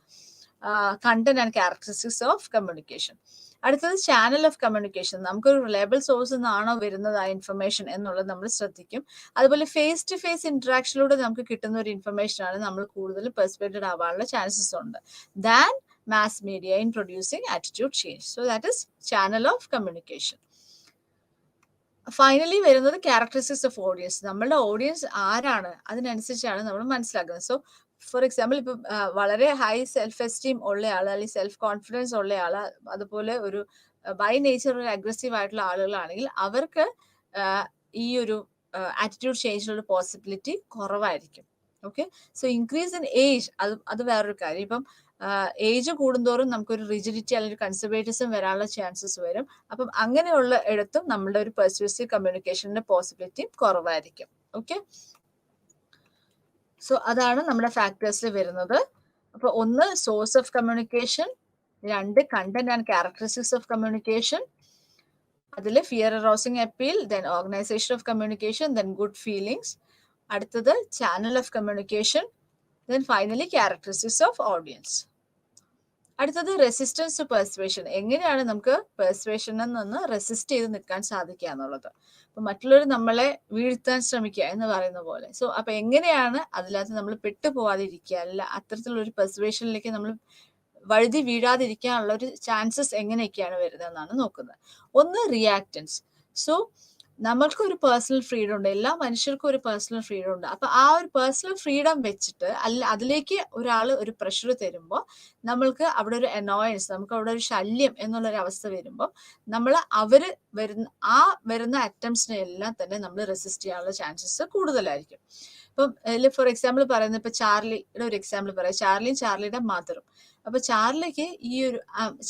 content and characteristics of communication. അടുത്തത് ചാനൽ ഓഫ് കമ്മ്യൂണിക്കേഷൻ. നമുക്കൊരു റിലയബിൾ സോഴ്സ് നിന്നാണോ വരുന്നത് ആ ഇൻഫർമേഷൻ എന്നുള്ളത് നമ്മൾ ശ്രദ്ധിക്കും. അതുപോലെ ഫേസ് ടു ഫേസ് ഇന്ററാക്ഷനിലൂടെ നമുക്ക് കിട്ടുന്ന ഒരു ഇൻഫർമേഷൻ ആണ് നമ്മൾ കൂടുതൽ പെർസ്പെക്റ്റഡ് ആവാനുള്ള ചാൻസസ് ഉണ്ട് than mass media in producing attitude change. So that is channel of communication. Finally വരുന്നത് ക്യാരക്ടറിസ്റ്റിക്സ് ഓഫ് ഓഡിയൻസ്. നമ്മളുടെ ഓഡിയൻസ് ആരാണ് അതിനനുസരിച്ചാണ് നമ്മൾ മനസ്സിലാക്കുന്നത്. സോ ഫോർ എക്സാമ്പിൾ ഇപ്പം വളരെ ഹൈ സെൽഫ് എസ്റ്റീം ഉള്ള ആൾ, അല്ലെങ്കിൽ സെൽഫ് കോൺഫിഡൻസ് ഉള്ള ആൾ, അതുപോലെ ഒരു ബൈ നേച്ചർ ഒരു അഗ്രസീവ് ആയിട്ടുള്ള ആളുകളാണെങ്കിൽ അവർക്ക് ഈ ഒരു ആറ്റിറ്റ്യൂഡ് ചേഞ്ചിനുള്ള പോസിബിലിറ്റി കുറവായിരിക്കും. Okay, so increase in age, അത് വേറൊരു കാര്യം. ഇപ്പം ഏജ് കൂടുന്തോറും നമുക്കൊരു റിജിഡിറ്റി അല്ലെങ്കിൽ കൺസർവേറ്റിസം വരാനുള്ള ചാൻസസ് വരും. അപ്പം അങ്ങനെയുള്ള ഇടത്തും നമ്മളുടെ ഒരു പെർസ്യൂസീവ് കമ്മ്യൂണിക്കേഷന്റെ പോസിബിലിറ്റി കുറവായിരിക്കും. ഓക്കെ, സോ അതാണ് നമ്മുടെ ഫാക്ടേഴ്സിൽ വരുന്നത്. അപ്പൊ ഒന്ന് സോഴ്സ് ഓഫ് കമ്മ്യൂണിക്കേഷൻ, രണ്ട് content and characteristics of communication, അതിൽ fear arousing appeal, then organisation of communication, then good feelings, അടുത്തത് channel of communication, then finally characteristics of audience. അടുത്തത് റെസിസ്റ്റൻസ് ടു പെർസ്വേഷൻ. എങ്ങനെയാണ് നമുക്ക് പെർസ്വേഷനിൽ നിന്ന് റെസിസ്റ്റ് ചെയ്ത് നിൽക്കാൻ സാധിക്കുക എന്നുള്ളത്. അപ്പൊ മറ്റുള്ളവർ നമ്മളെ വീഴ്ത്താൻ ശ്രമിക്കുക എന്ന് പറയുന്ന പോലെ. സോ അപ്പൊ എങ്ങനെയാണ് അതിനകത്ത് നമ്മൾ പെട്ടുപോകാതിരിക്കുക, അല്ല അത്തരത്തിലുള്ള ഒരു പെർസ്വേഷനിലേക്ക് നമ്മൾ വഴുതി വീഴാതിരിക്കാനുള്ള ഒരു ചാൻസസ് എങ്ങനെയൊക്കെയാണ് വരുന്നതെന്നാണ് നോക്കുന്നത്. ഒന്ന് റിയാക്റ്റൻസ്. സോ നമ്മൾക്ക് ഒരു പേഴ്സണൽ ഫ്രീഡം ഉണ്ട്, എല്ലാ മനുഷ്യർക്കും ഒരു പേഴ്സണൽ ഫ്രീഡം ഉണ്ട്. അപ്പൊ ആ ഒരു പേഴ്സണൽ ഫ്രീഡം വെച്ചിട്ട് അതിലേക്ക് ഒരാൾ ഒരു പ്രഷർ തരുമ്പോൾ നമ്മൾക്ക് അവിടെ ഒരു അനോയൻസ്, നമുക്ക് അവിടെ ഒരു ശല്യം എന്നുള്ളൊരു അവസ്ഥ വരുമ്പോൾ നമ്മൾ വരുന്ന അറ്റംപ്റ്റ്സിനെ എല്ലാം തന്നെ നമ്മൾ റെസിസ്റ്റ് ചെയ്യാനുള്ള ചാൻസസ് കൂടുതലായിരിക്കും. ഇപ്പം ഫോർ എക്സാമ്പിൾ പറയുന്നത്, ഇപ്പൊ ചാർലിയുടെ ഒരു എക്സാമ്പിൾ പറയാം. ചാർലിയും ചാർലിയുടെ മദറും. അപ്പൊ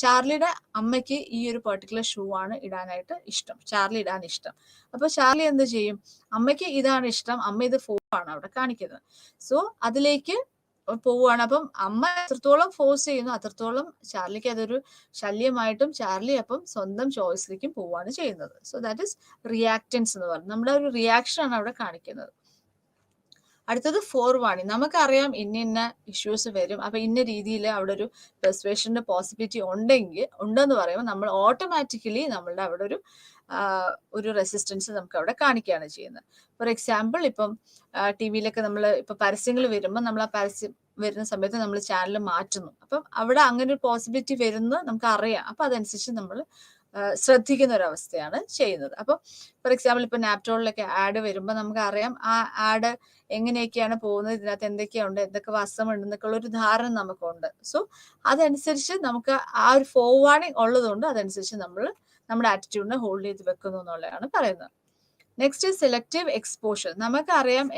ചാർലിയുടെ അമ്മയ്ക്ക് ഈ ഒരു പെർട്ടിക്കുലർ ഷൂ ആണ് ഇടാനായിട്ട് ഇഷ്ടം, ചാർലി ഇടാൻ ഇഷ്ടം. അപ്പൊ ചാർലി എന്ത് ചെയ്യും? അമ്മയ്ക്ക് ഇതാണ് ഇഷ്ടം, അമ്മ ഇത് ഫോഴ്സാണ് അവിടെ കാണിക്കുന്നത്. സോ അതിലേക്ക് പോവുകയാണ്. അപ്പം അമ്മ എത്രത്തോളം ഫോഴ്സ് ചെയ്യുന്നു അത്രത്തോളം ചാർലിക്ക് അതൊരു ശല്യമായിട്ടും ചാർലി അപ്പം സ്വന്തം ചോയ്സിലേക്കും പോവുകയാണ് ചെയ്യുന്നത്. സോ ദാറ്റ് ഇസ് റിയാക്റ്റൻസ് എന്ന് പറയുന്നത്. നമ്മുടെ ഒരു റിയാക്ഷൻ ആണ് അവിടെ കാണിക്കുന്നത്. അടുത്തത് ഫോർ വാണിംഗ്. നമുക്കറിയാം ഇന്ന ഇഷ്യൂസ് വരും, അപ്പൊ ഇന്ന രീതിയിൽ അവിടെ ഒരു പെർസ്വേഷന്റെ പോസിബിലിറ്റി ഉണ്ടെന്ന് പറയുമ്പോൾ നമ്മൾ ഓട്ടോമാറ്റിക്കലി നമ്മളുടെ അവിടെ ഒരു റെസിസ്റ്റൻസ് നമുക്ക് അവിടെ കാണിക്കുകയാണ് ചെയ്യുന്നത്. ഫോർ എക്സാമ്പിൾ ഇപ്പം ടി-വിയിലൊക്കെ നമ്മൾ ഇപ്പൊ പരസ്യങ്ങൾ വരുമ്പോൾ നമ്മൾ ആ പരസ്യം വരുന്ന സമയത്ത് നമ്മൾ ചാനൽ മാറ്റുന്നു. അപ്പം അവിടെ അങ്ങനെ ഒരു പോസിബിലിറ്റി വരുന്നത് നമുക്ക് അറിയാം. അപ്പൊ അതനുസരിച്ച് നമ്മൾ ശ്രദ്ധിക്കുന്ന ഒരു അവസ്ഥയാണ് ചെയ്യുന്നത്. അപ്പൊ ഫോർ എക്സാമ്പിൾ ഇപ്പൊ നാപ്റ്റോളിലൊക്കെ ആഡ് വരുമ്പോൾ നമുക്ക് അറിയാം ആ ആഡ് എങ്ങനെയൊക്കെയാണ് പോകുന്നത്, ഇതിനകത്ത് എന്തൊക്കെയുണ്ട്, എന്തൊക്കെ വസ്ത്രമുണ്ട് എന്നൊക്കെയുള്ള ഒരു ധാരണ നമുക്കുണ്ട്. സോ അതനുസരിച്ച് നമുക്ക് ആ ഒരു ഫോർവാർഡിങ് ഉള്ളതുകൊണ്ട് അതനുസരിച്ച് നമ്മൾ നമ്മുടെ ആറ്റിറ്റ്യൂഡിനെ ഹോൾഡ് ചെയ്ത് വെക്കുന്നു എന്നുള്ളതാണ് പറയുന്നത്. Next selective exposure. നമുക്കറിയാം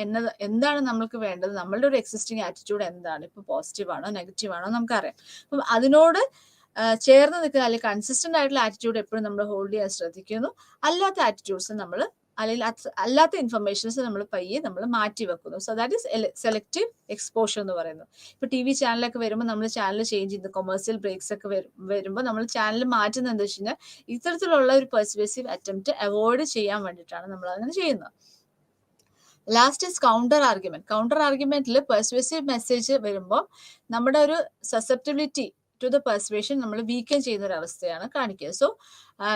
എന്താണ് നമ്മൾക്ക് വേണ്ടത്, നമ്മളുടെ ഒരു എക്സിസ്റ്റിംഗ് ആറ്റിറ്റ്യൂഡ് എന്താണ്, ഇപ്പൊ പോസിറ്റീവ് ആണോ നെഗറ്റീവ് ആണോ നമുക്കറിയാം. അപ്പം അതിനോട് ചേർന്ന് നിൽക്കുന്ന അല്ലെങ്കിൽ കൺസിസ്റ്റന്റ് ആയിട്ടുള്ള ആറ്റിറ്റ്യൂഡ് എപ്പോഴും നമ്മൾ ഹോൾഡ് ചെയ്യാൻ ശ്രദ്ധിക്കുന്നു. അല്ലാത്ത ആറ്റിറ്റ്യൂഡ്സ് അല്ലെങ്കിൽ അല്ലാത്ത ഇൻഫർമേഷൻസ് നമ്മൾ പയ്യെ നമ്മൾ മാറ്റി വെക്കുന്നു. So that is selective exposure എന്ന് പറയുന്നത്. ഇപ്പൊ ടി-വി ചാനലൊക്കെ വരുമ്പോൾ നമ്മൾ ചാനൽ ചേഞ്ച് ചെയ്യുന്നു, കൊമേഴ്സ്യൽ ബ്രേക്സ് ഒക്കെ വരുമ്പോൾ നമ്മൾ ചാനൽ മാറ്റുന്നത് എന്താ വെച്ച് കഴിഞ്ഞാൽ ഇത്തരത്തിലുള്ള ഒരു പെർസ്വേസീവ് അറ്റംപ്റ്റ് അവോയ്ഡ് ചെയ്യാൻ വേണ്ടിയിട്ടാണ് നമ്മൾ അങ്ങനെ ചെയ്യുന്നത്. Last is counter argument. Counter ആർഗ്യുമെന്റിൽ പെർസ്വേസീവ് മെസ്സേജ് വരുമ്പോൾ നമ്മുടെ ഒരു സസെപ്റ്റബിലിറ്റി ടു ദ പെർസ്വേഷൻ നമ്മൾ വീക്കൻ ചെയ്യുന്ന ഒരു അവസ്ഥയാണ് കാണിക്കുക. So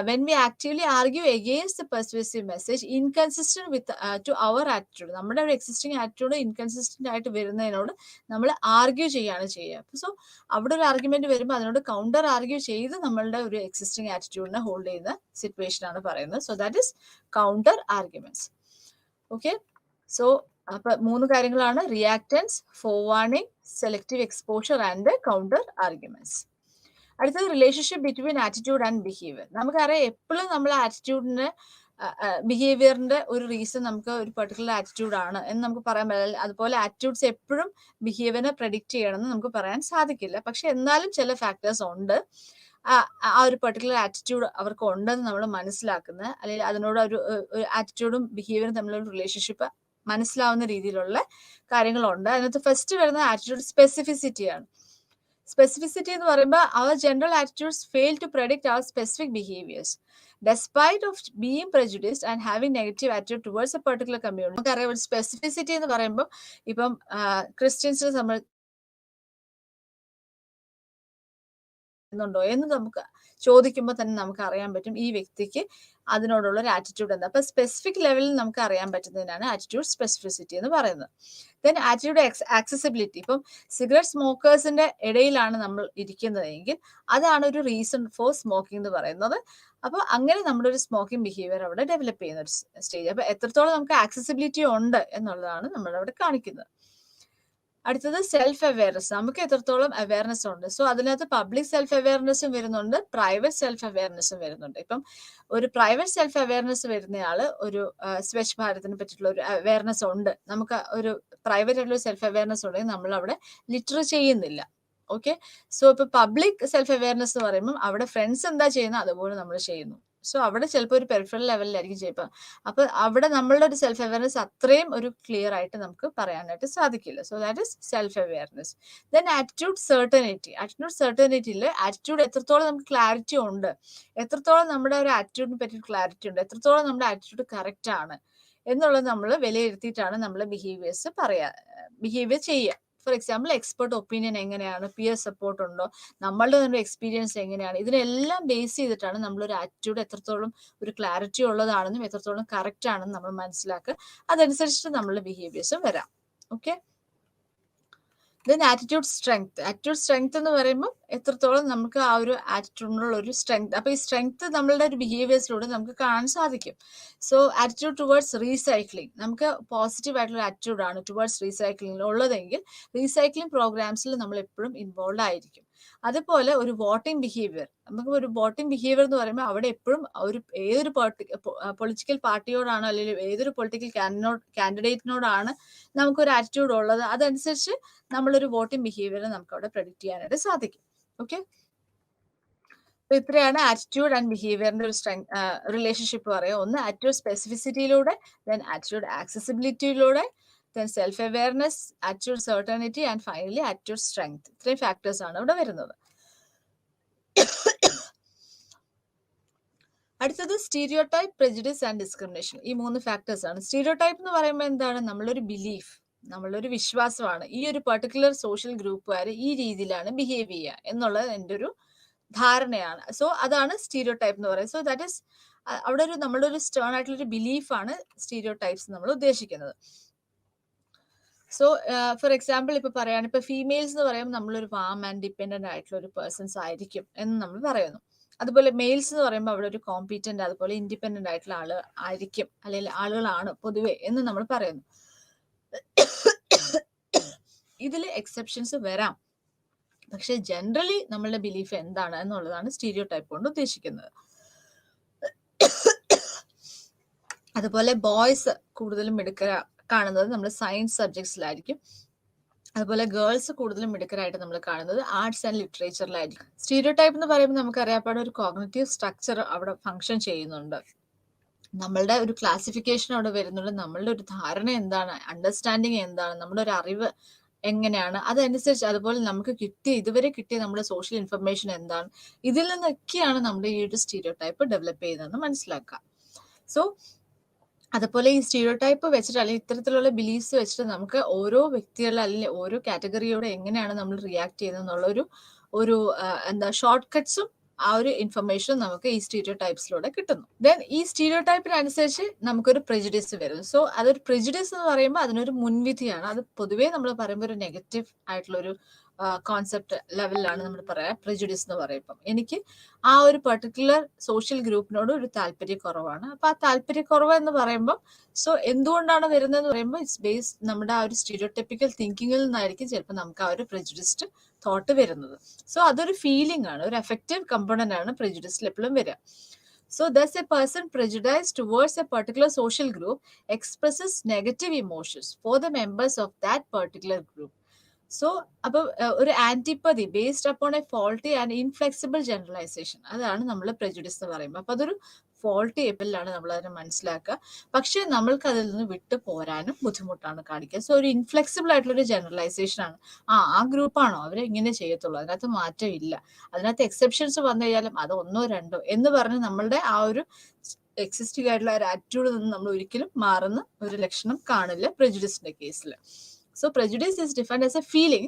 when we actively argue against the persuasive message inconsistent with to our attitude, നമ്മുടെ ഒരു എക്സിസ്റ്റിംഗ് ആറ്റിറ്റ്യൂഡ് ഇൻകൺസിസ്റ്റന്റ് ആയിട്ട് വരുന്നതിനോട് നമ്മൾ ആർഗ്യൂ ചെയ്യാണ് ചെയ്യുക. സോ അവിടെ ഒരു ആർഗ്യുമെന്റ് വരുമ്പോൾ അതിനോട് കൗണ്ടർ ആർഗ്യൂ ചെയ്ത് നമ്മളുടെ ഒരു എക്സിസ്റ്റിംഗ് ആറ്റിറ്റ്യൂഡിനെ ഹോൾഡ് ചെയ്യുന്ന സിറ്റുവേഷൻ ആണ് പറയുന്നത്. So that is counter arguments. Okay, so അപ്പൊ 3 കാര്യങ്ങളാണ്: reactance, forewarning, selective exposure and counter arguments. അടുത്തത് relationship between attitude and behaviour. നമുക്കറിയാം എപ്പോഴും നമ്മൾ ആറ്റിറ്റ്യൂഡിന് ബിഹേവിയറിന്റെ ഒരു റീസൺ നമുക്ക് ഒരു പെർട്ടിക്കുലർ ആറ്റിറ്റ്യൂഡ് ആണ് എന്ന് നമുക്ക് പറയാൻ പറ്റില്ല. അതുപോലെ ആറ്റിറ്റ്യൂഡ്സ് എപ്പോഴും ബിഹേവിയറിനെ പ്രെഡിക്റ്റ് ചെയ്യണമെന്ന് നമുക്ക് പറയാൻ സാധിക്കില്ല. പക്ഷെ എന്നാലും ചില ഫാക്ടേഴ്സ് ഉണ്ട് ആ ഒരു പെർട്ടിക്കുലർ ആറ്റിറ്റ്യൂഡ് അവർക്ക് ഉണ്ടെന്ന് നമ്മൾ മനസ്സിലാക്കുന്നത്, അല്ലെങ്കിൽ അതിനോട് ഒരു ആറ്റിറ്റ്യൂഡും ബിഹേവിയറും തമ്മിലുള്ള റിലേഷൻഷിപ്പ് മനസ്സിലാവുന്ന രീതിയിലുള്ള കാര്യങ്ങളുണ്ട്. അതിനകത്ത് ഫസ്റ്റ് വരുന്ന ആറ്റിറ്റ്യൂഡ് സ്പെസിഫിസിറ്റിയാണ്. സ്പെസിഫിസിറ്റി എന്ന് പറയുമ്പോൾ അവർ general attitudes fail to predict അവർ specific behaviours despite of being prejudiced and having negative attitude towards a particular community. നമുക്കറിയാം ഒരു സ്പെസിഫിസിറ്റി എന്ന് പറയുമ്പോൾ ഇപ്പം ക്രിസ്ത്യൻസിനെ എന്നുണ്ടോ എന്ന് നമുക്ക് ചോദിക്കുമ്പോൾ തന്നെ നമുക്ക് അറിയാൻ പറ്റും ഈ വ്യക്തിക്ക് അതിനോടുള്ള ഒരു ആറ്റിറ്റ്യൂഡ് എന്താ. അപ്പൊ സ്പെസിഫിക് ലെവലിൽ നമുക്ക് അറിയാൻ പറ്റുന്നതിനാണ് ആറ്റിറ്റ്യൂഡ് സ്പെസിഫിസിറ്റി എന്ന് പറയുന്നത്. Then attitude accessibility. ഇപ്പം സിഗരറ്റ് സ്മോക്കേഴ്സിന്റെ ഇടയിലാണ് നമ്മൾ ഇരിക്കുന്നതെങ്കിൽ അതാണ് ഒരു റീസൺ ഫോർ സ്മോക്കിംഗ് എന്ന് പറയുന്നത്. അപ്പൊ അങ്ങനെ നമ്മുടെ ഒരു സ്മോക്കിംഗ് ബിഹേവിയർ അവിടെ ഡെവലപ്പ് ചെയ്യുന്ന ഒരു സ്റ്റേജ്. അപ്പൊ എത്രത്തോളം നമുക്ക് ആക്സസിബിലിറ്റി ഉണ്ട് എന്നുള്ളതാണ് നമ്മളവിടെ കാണിക്കുന്നത്. അടുത്തത് സെൽഫ് അവെയർനെസ്. നമുക്ക് എത്രത്തോളം അവെയർനെസ് ഉണ്ട്. സോ അതിനകത്ത് പബ്ലിക് സെൽഫ് അവെയർനെസ്സും വരുന്നുണ്ട്, പ്രൈവറ്റ് സെൽഫ് അവെയർനെസ്സും വരുന്നുണ്ട്. ഇപ്പം ഒരു പ്രൈവറ്റ് സെൽഫ് അവെയർനെസ് വരുന്നയാള് ഒരു സ്വച്ഛ് ഭാരതിനെ പറ്റിയിട്ടുള്ള ഒരു അവെയർനെസ് ഉണ്ട്, നമുക്ക് ഒരു പ്രൈവറ്റ് ആയിട്ടുള്ള സെൽഫ് അവെയർനെസ് ഉണ്ടെങ്കിൽ നമ്മൾ അവിടെ ലിറ്റർ ചെയ്യുന്നില്ല. ഓക്കെ. സോ ഇപ്പൊ പബ്ലിക് സെൽഫ് അവെയർനെസ് എന്ന് പറയുമ്പോൾ അവിടെ ഫ്രണ്ട്സ് എന്താ ചെയ്യുന്നത് അതുപോലെ നമ്മൾ ചെയ്യുന്നു. സോ അവിടെ ചിലപ്പോൾ ഒരു പെരിഫറൽ ലെവലിലായിരിക്കും ചെയ്യുമ്പോൾ. അപ്പൊ അവിടെ നമ്മളുടെ ഒരു സെൽഫ് അവെയർനെസ് അത്രയും ഒരു ക്ലിയർ ആയിട്ട് നമുക്ക് പറയാനായിട്ട് സാധിക്കില്ല. So that is self awareness. Then attitude certainty. Attitude സെർട്ടനിറ്റിയിൽ ആറ്റിറ്റ്യൂഡ് എത്രത്തോളം നമുക്ക് ക്ലാരിറ്റി ഉണ്ട്, എത്രത്തോളം നമ്മുടെ ഒരു ആറ്റിറ്റ്യൂഡിനെ പറ്റി ക്ലാരിറ്റി ഉണ്ട്, എത്രത്തോളം നമ്മുടെ ആറ്റിറ്റ്യൂഡ് കറക്റ്റ് ആണ് എന്നുള്ളത് നമ്മൾ വിലയിരുത്തിയിട്ടാണ് നമ്മൾ ബിഹേവിയർ ചെയ്യുക. ഫോർ എക്സാമ്പിൾ എക്സ്പെർട്ട് ഒപ്പീനിയൻ എങ്ങനെയാണ്, പിയർ സപ്പോർട്ട് ഉണ്ടോ, നമ്മളുടെ തന്നെ എക്സ്പീരിയൻസ് എങ്ങനെയാണ്, ഇതിനെല്ലാം ബേസ് ചെയ്തിട്ടാണ് നമ്മളൊരു ആറ്റിറ്റ്യൂഡ് എത്രത്തോളം ഒരു ക്ലാരിറ്റി ഉള്ളതാണെന്നും എത്രത്തോളം കറക്റ്റ് ആണെന്നും നമ്മൾ മനസ്സിലാക്കുക. അതനുസരിച്ചിട്ട് നമ്മളുടെ ബിഹേവിയേഴ്സും വരാം. Okay. Then attitude strength. Attitude strength എന്ന് പറയുമ്പോൾ എത്രത്തോളം നമുക്ക് ആ ഒരു ആറ്റിറ്റ്യൂഡിനുള്ള ഒരു സ്ട്രെങ്ത്. അപ്പൊ ഈ സ്ട്രെങ്ത് നമ്മളുടെ ഒരു ബിഹേവിയേഴ്സിലൂടെ നമുക്ക് കാണാൻ സാധിക്കും. So attitude towards recycling. നമുക്ക് പോസിറ്റീവ് ആയിട്ടുള്ള ആറ്റിറ്റ്യൂഡ് ആണ് ടുവേർഡ്സ് റീസൈക്ലിംഗ് ഉള്ളതെങ്കിൽ റീസൈക്ലിംഗ് പ്രോഗ്രാംസിൽ നമ്മൾ എപ്പോഴും ഇൻവോൾവ് ആയിരിക്കും. അതുപോലെ ഒരു വോട്ടിംഗ് ബിഹേവിയർ. നമുക്ക് ഒരു വോട്ടിംഗ് ബിഹേവിയർ എന്ന് പറയുമ്പോൾ അവിടെ എപ്പോഴും ഏതൊരു പൊളിറ്റിക്കൽ പാർട്ടിയോടാണോ അല്ലെങ്കിൽ ഏതൊരു പൊളിറ്റിക്കൽ കാൻഡിഡേറ്റിനോടാണ് നമുക്കൊരു ആറ്റിറ്റ്യൂഡ് ഉള്ളത് അതനുസരിച്ച് നമ്മളൊരു വോട്ടിംഗ് ബിഹേവിയർ നമുക്ക് അവിടെ പ്രെഡിക്റ്റ് ചെയ്യാനായിട്ട് സാധിക്കും. ഓക്കെ. ഇത്രയാണ് ആറ്റിറ്റ്യൂഡ് ആൻഡ് ബിഹേവിയറിന്റെ ഒരു റിലേഷൻഷിപ്പ് പറയുക. ഒന്ന് ആറ്റിറ്റ്യൂഡ് സ്പെസിഫിസിറ്റിയിലൂടെ, ദെൻ ആറ്റിറ്റ്യൂഡ് ആക്സസിബിലിറ്റിയിലൂടെ, then self-awareness, attitude certainty, and finally attitude strength. ഇത്രയും ഫാക്ടേഴ്സ് ആണ് ഇവിടെ വരുന്നത്. അടുത്തത് സ്റ്റീരിയോടൈപ്പ്, പ്രെജുഡിസ് ആൻഡ് ഡിസ്ക്രിമിനേഷൻ. ഈ 3 ഫാക്ടേഴ്സ് ആണ്. സ്റ്റീരിയോടൈപ്പ് എന്ന് പറയുമ്പോൾ എന്താണ്, നമ്മളൊരു ബിലീഫ്, നമ്മളൊരു വിശ്വാസമാണ് ഈ ഒരു പെർട്ടിക്കുലർ സോഷ്യൽ ഗ്രൂപ്പുകാർ ഈ രീതിയിലാണ് ബിഹേവ് ചെയ്യുക എന്നുള്ളത് എൻ്റെ ഒരു ധാരണയാണ്. സോ അതാണ് സ്റ്റീരിയോടൈപ്പ് എന്ന് പറയുന്നത്. സോ ദാറ്റ് ഇസ് അവിടെ നമ്മുടെ ഒരു സ്റ്റേൺ ആയിട്ടുള്ള ഒരു ബിലീഫാണ് സ്റ്റീരിയോടൈപ്സ് നമ്മൾ ഉദ്ദേശിക്കുന്നത്. സോ ഫോർ എക്സാമ്പിൾ ഇപ്പൊ പറയാണ്, ഇപ്പൊ ഫീമെയിൽസ് എന്ന് പറയുമ്പോൾ നമ്മളൊരു വാം ആൻഡ് ഡിപ്പെൻഡന്റ് ആയിട്ടുള്ള ഒരു പേഴ്സൺസ് ആയിരിക്കും എന്ന് നമ്മൾ പറയുന്നു. അതുപോലെ മെയിൽസ് എന്ന് പറയുമ്പോൾ അവിടെ ഒരു കോമ്പീറ്റന്റ് അതുപോലെ ഇൻഡിപെൻഡന്റ് ആയിട്ടുള്ള ആയിരിക്കും അല്ലെങ്കിൽ ആളുകളാണ് പൊതുവെ എന്ന് നമ്മൾ പറയുന്നു. ഇതിൽ എക്സെപ്ഷൻസ് വരാം, പക്ഷെ ജനറലി നമ്മളുടെ ബിലീഫ് എന്താണ് എന്നുള്ളതാണ് സ്റ്റീരിയോടൈപ്പ് കൊണ്ട് ഉദ്ദേശിക്കുന്നത്. അതുപോലെ ബോയ്സ് കൂടുതലും കാണുന്നത് നമ്മൾ സയൻസ് സബ്ജക്ട്സിലായിരിക്കും. അതുപോലെ ഗേൾസ് കൂടുതലും മിടുക്കരായിട്ട് നമ്മൾ കാണുന്നത് ആർട്സ് ആൻഡ് ലിറ്ററേച്ചറിലായിരിക്കും. സ്റ്റീരിയോടൈപ്പ് എന്ന് പറയുമ്പോൾ നമുക്കറിയാപ്പാട് ഒരു കോഗ്നിറ്റീവ് സ്ട്രക്ചർ അവിടെ ഫങ്ഷൻ ചെയ്യുന്നുണ്ട്. നമ്മളുടെ ഒരു ക്ലാസിഫിക്കേഷൻ അവിടെ വരുന്നുണ്ട്. നമ്മളുടെ ഒരു ധാരണ എന്താണ്, അണ്ടർസ്റ്റാൻഡിങ് എന്താണ്, നമ്മുടെ ഒരു അറിവ് എങ്ങനെയാണ്, അതനുസരിച്ച് അതുപോലെ നമുക്ക് ഇതുവരെ കിട്ടിയ നമ്മുടെ സോഷ്യൽ ഇൻഫർമേഷൻ എന്താണ്, ഇതിൽ നിന്നൊക്കെയാണ് നമ്മുടെ ഈ ഒരു സ്റ്റീരിയോടൈപ്പ് ഡെവലപ്പ് ചെയ്യുന്നതെന്ന് മനസ്സിലാക്കുക. സോ അതുപോലെ ഈ സ്റ്റീരിയോടൈപ്പ് വെച്ചിട്ട് അല്ലെങ്കിൽ ഇത്തരത്തിലുള്ള ബിലീഫ്സ് വെച്ചിട്ട് നമുക്ക് ഓരോ വ്യക്തികളിൽ അല്ലെങ്കിൽ ഓരോ കാറ്റഗറിയോട് എങ്ങനെയാണ് നമ്മൾ റിയാക്ട് ചെയ്യുന്നത് എന്നുള്ള ഒരു ഷോർട്ട് കട്ട്സും ആ ഒരു ഇൻഫർമേഷൻ നമുക്ക് ഈ സ്റ്റീരിയോടൈപ്സിലൂടെ കിട്ടുന്നു. ദെൻ ഈ സ്റ്റീരിയോടൈപ്പിനനുസരിച്ച് നമുക്കൊരു പ്രെജുഡിസ് വരും. സോ അതൊരു പ്രെജുഡിസ് എന്ന് പറയുമ്പോൾ അതിനൊരു മുൻവിധിയാണ്. അത് പൊതുവേ നമ്മൾ പറയുമ്പോൾ ഒരു നെഗറ്റീവ് ആയിട്ടുള്ള ഒരു കോൺസെപ്റ്റ് ലെവലിലാണ് നമ്മൾ പറയാ പ്രെജുഡിസ് എന്ന് പറയുമ്പോൾ. എനിക്ക് ആ ഒരു പെർട്ടിക്കുലർ സോഷ്യൽ ഗ്രൂപ്പിനോട് ഒരു താല്പര്യക്കുറവാണ്. അപ്പൊ ആ താല്പര്യക്കുറവ് എന്ന് പറയുമ്പോൾ സോ എന്തുകൊണ്ടാണ് വരുന്നതെന്ന് പറയുമ്പോൾ ഇറ്റ്സ് ബേസ് നമ്മുടെ ആ ഒരു സ്റ്റീരിയോടൈപ്പിക്കൽ തിങ്കിങ്ങിൽ നിന്നായിരിക്കും ചിലപ്പോൾ നമുക്ക് ആ ഒരു പ്രെജുഡിസ്ഡ് തോട്ട് വരുന്നത്. സോ അതൊരു ഫീലിംഗ് ആണ്, ഒരു എഫക്റ്റീവ് കമ്പോണന്റ് ആണ് പ്രെജുഡിസിൽ എപ്പോഴും വരിക. So thus a person prejudiced towards a particular social group expresses negative emotions for the members of that particular group. So അപ്പൊ ഒരു antipathy based upon a faulty and inflexible generalisation, അതാണ് നമ്മൾ prejudice എന്ന് പറയുമ്പോൾ. അപ്പൊ അതൊരു ഫോൾട്ടി എബിലാണ് നമ്മൾ അതിനെ മനസ്സിലാക്കുക. പക്ഷെ നമ്മൾക്ക് അതിൽ നിന്ന് വിട്ടു പോരാനും ബുദ്ധിമുട്ടാണ് കാണിക്കുക. സോ ഒരു ഇൻഫ്ലെക്സിബിൾ ആയിട്ടുള്ള ഒരു ജനറലൈസേഷൻ ആണ്. ആ ഗ്രൂപ്പാണോ അവരെ ഇങ്ങനെ ചെയ്യത്തുള്ളൂ, അതിനകത്ത് മാറ്റം ഇല്ല, അതിനകത്ത് എക്സെപ്ഷൻസ് വന്നു കഴിഞ്ഞാലും അത് 1 or 2 എന്ന് പറഞ്ഞ് നമ്മളുടെ ആ ഒരു എക്സിസ്റ്റിംഗ് ആയിട്ടുള്ള ഒരു ആറ്റിറ്റ്യൂഡിൽ നിന്ന് നമ്മൾ ഒരിക്കലും മാറുന്ന ഒരു ലക്ഷണം കാണില്ല പ്രെജുഡിസിന്റെ കേസിൽ. So prejudice is defined as a feeling,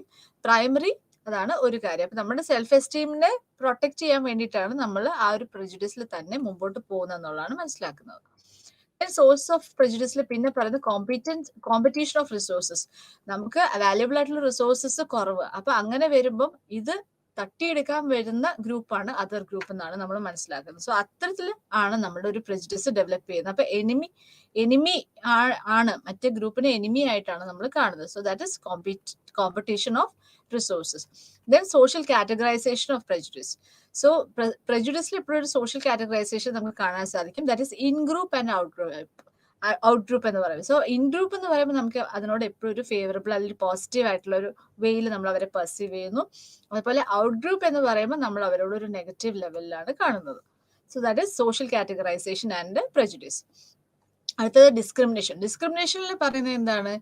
primary അതാണ് ഒരു കാര്യം. അപ്പൊ നമ്മുടെ സെൽഫ് എസ്റ്റീമിനെ പ്രൊട്ടക്ട് ചെയ്യാൻ വേണ്ടിയിട്ടാണ് നമ്മൾ ആ ഒരു പ്രെജുഡിസിൽ തന്നെ മുമ്പോട്ട് പോകുന്നത് എന്നുള്ളതാണ് മനസ്സിലാക്കുന്നത്. സോഴ്സ് ഓഫ് പ്രെജുഡിസിൽ പിന്നെ പറയുന്നത് കോമ്പറ്റീഷൻ ഓഫ് റിസോഴ്സസ്. നമുക്ക് വാല്യുബിൾ ആയിട്ടുള്ള റിസോഴ്സസ് കുറവ്. അപ്പൊ അങ്ങനെ വരുമ്പം ഇത് തട്ടിയെടുക്കാൻ വരുന്ന ഗ്രൂപ്പാണ് അതർ ഗ്രൂപ്പ് എന്നാണ് നമ്മൾ മനസ്സിലാക്കുന്നത്. സോ അത്തരത്തിൽ ആണ് നമ്മുടെ ഒരു പ്രെജുഡിസ് ഡെവലപ്പ് ചെയ്യുന്നത്. അപ്പൊ എനിമി ആണ്, മറ്റേ ഗ്രൂപ്പിനെ എനിമി ആയിട്ടാണ് നമ്മൾ കാണുന്നത്. So that is competition of resources. Then social categorisation of prejudice. So പ്രെജുഡിസിൽ എപ്പോഴും ഒരു സോഷ്യൽ കാറ്റഗറൈസേഷൻ നമുക്ക് കാണാൻ സാധിക്കും. That is in group and out group എന്ന് പറയുന്നത്. സോ ഇൻ ഗ്രൂപ്പ് എന്ന് പറയുമ്പോൾ നമുക്ക് അതിനോട് എപ്പോഴും ഒരു ഫേവറബിൾ അല്ലെങ്കിൽ പോസിറ്റീവ് ആയിട്ടുള്ള ഒരു വേയിൽ നമ്മൾ അവരെ പെർസീവ് ചെയ്യുന്നു. അതുപോലെ ഔട്ട് ഗ്രൂപ്പ് എന്ന് പറയുമ്പോൾ നമ്മൾ അവരോട് ഒരു നെഗറ്റീവ് ലെവലിലാണ് കാണുന്നത്. So that is social categorisation and prejudice. അടുത്തത് ഡിസ്ക്രിമിനേഷൻ. ഡിസ്ക്രിമിനേഷനിൽ പറയുന്നത് എന്താണ്?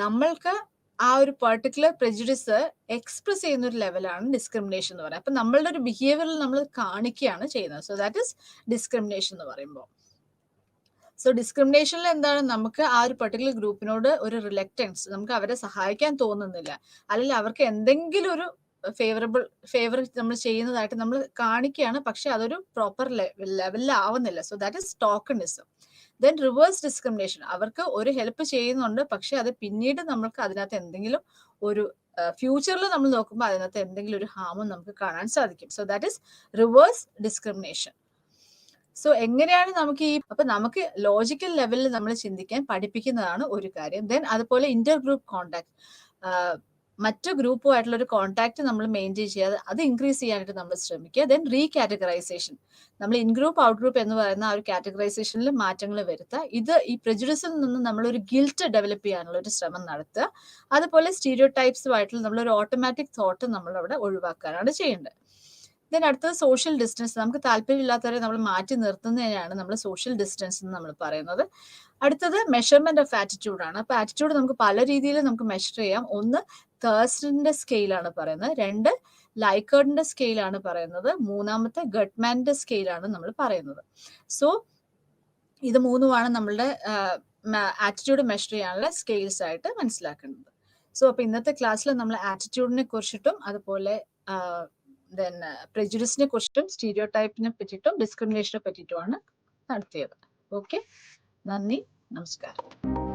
നമ്മൾക്ക് ആ ഒരു പെർട്ടിക്കുലർ പ്രെജുഡിസ് എക്സ്പ്രസ് ചെയ്യുന്ന ഒരു ലെവലാണ് ഡിസ്ക്രിമിനേഷൻ എന്ന് പറയുന്നത്. അപ്പൊ നമ്മളുടെ ഒരു ബിഹേവിയറിൽ നമ്മൾ കാണിക്കുകയാണ് ചെയ്യുന്നത്. സോ ദാറ്റ് ഇസ് ഡിസ്ക്രിമിനേഷൻ എന്ന് പറയുമ്പോൾ. സോ ഡിസ്ക്രിമിനേഷനിൽ എന്താണ്? നമുക്ക് ആ ഒരു പെർട്ടിക്കുലർ ഗ്രൂപ്പിനോട് ഒരു റിലക്റ്റൻസ്, നമുക്ക് അവരെ സഹായിക്കാൻ തോന്നുന്നില്ല, അല്ലെങ്കിൽ അവർക്ക് എന്തെങ്കിലും ഒരു ഫേവർ നമ്മൾ ചെയ്യുന്നതായിട്ട് നമ്മൾ കാണിക്കുകയാണ്, പക്ഷെ അതൊരു പ്രോപ്പർ ലെവലിലാവുന്നില്ല. So that is tokenism. Then reverse discrimination. അവർക്ക് ഒരു ഹെൽപ്പ് ചെയ്യുന്നുണ്ട്, പക്ഷെ അത് പിന്നീട് നമ്മൾക്ക് അതിനകത്ത് എന്തെങ്കിലും ഒരു ഫ്യൂച്ചറിൽ നമ്മൾ നോക്കുമ്പോൾ അതിനകത്ത് എന്തെങ്കിലും ഒരു ഹാമും നമുക്ക് കാണാൻ സാധിക്കും. So that is reverse discrimination. So എങ്ങനെയാണ് നമുക്ക് അപ്പൊ നമുക്ക് ലോജിക്കൽ ലെവലിൽ നമ്മൾ ചിന്തിക്കാൻ പഠിപ്പിക്കുന്നതാണ് ഒരു കാര്യം. ദെൻ അതുപോലെ ഇന്റർ ഗ്രൂപ്പ് കോണ്ടാക്ട്, മറ്റു ഗ്രൂപ്പുമായിട്ടുള്ള ഒരു കോണ്ടാക്ട് നമ്മൾ മെയിൻറ്റെയിൻ ചെയ്യാതെ അത് ഇൻക്രീസ് ചെയ്യാനായിട്ട് നമ്മൾ ശ്രമിക്കുക. ദെൻ റീകാറ്റഗറൈസേഷൻ. നമ്മൾ ഇൻ ഗ്രൂപ്പ് ഔട്ട് ഗ്രൂപ്പ് എന്ന് പറയുന്ന ആ ഒരു കാറ്റഗറൈസേഷനിൽ മാറ്റങ്ങൾ വരുത്തുക. ഇത് ഈ പ്രെജുഡിസിൽ നിന്ന് നമ്മളൊരു ഗിൽറ്റ് ഡെവലപ്പ് ചെയ്യാനുള്ള ഒരു ശ്രമം നടത്തുക. അതുപോലെ സ്റ്റീരിയോ ടൈപ്സുമായിട്ടുള്ള നമ്മളൊരു ഓട്ടോമാറ്റിക് തോട്ട് നമ്മളവിടെ ഒഴിവാക്കാനാണ് ചെയ്യേണ്ടത്. ദെൻ അടുത്തത് സോഷ്യൽ ഡിസ്റ്റൻസ്. നമുക്ക് താല്പര്യമില്ലാത്തവരെ നമ്മൾ മാറ്റി നിർത്തുന്നതിനാണ് നമ്മൾ സോഷ്യൽ ഡിസ്റ്റൻസ് എന്ന് നമ്മൾ പറയുന്നത്. അടുത്തത് മെഷർമെന്റ് ഓഫ് ആറ്റിറ്റ്യൂഡ് ആണ്. അപ്പൊ ആറ്റിറ്റ്യൂഡ് നമുക്ക് പല രീതിയിൽ നമുക്ക് മെഷർ ചെയ്യാം. ഒന്ന് തേഴ്സ്റ്റിന്റെ സ്കെയിലാണ് പറയുന്നത്, രണ്ട് ലൈക്കേർഡിന്റെ സ്കെയിലാണ് പറയുന്നത്, മൂന്നാമത്തെ ഗട്ട്മാന്റെ സ്കെയിലാണ് നമ്മൾ പറയുന്നത്. സോ ഇത് മൂന്നുമാണ് നമ്മളുടെ ആറ്റിറ്റ്യൂഡ് മെഷർ ചെയ്യാനുള്ള സ്കെയിൽസ് ആയിട്ട് മനസ്സിലാക്കേണ്ടത്. സോ അപ്പൊ ഇന്നത്തെ ക്ലാസ്സിൽ നമ്മൾ ആറ്റിറ്റ്യൂഡിനെ കുറിച്ചിട്ടും അതുപോലെ ദെൻ പ്രെജുഡിസിനെ കുറിച്ചിട്ടും സ്റ്റീരിയോ ടൈപ്പിനെ പറ്റിയിട്ടും ഡിസ്ക്രിമിനേഷനെ പറ്റിയിട്ടുമാണ് നടത്തിയത്. ഓക്കെ, നന്ദി, നമസ്കാരം.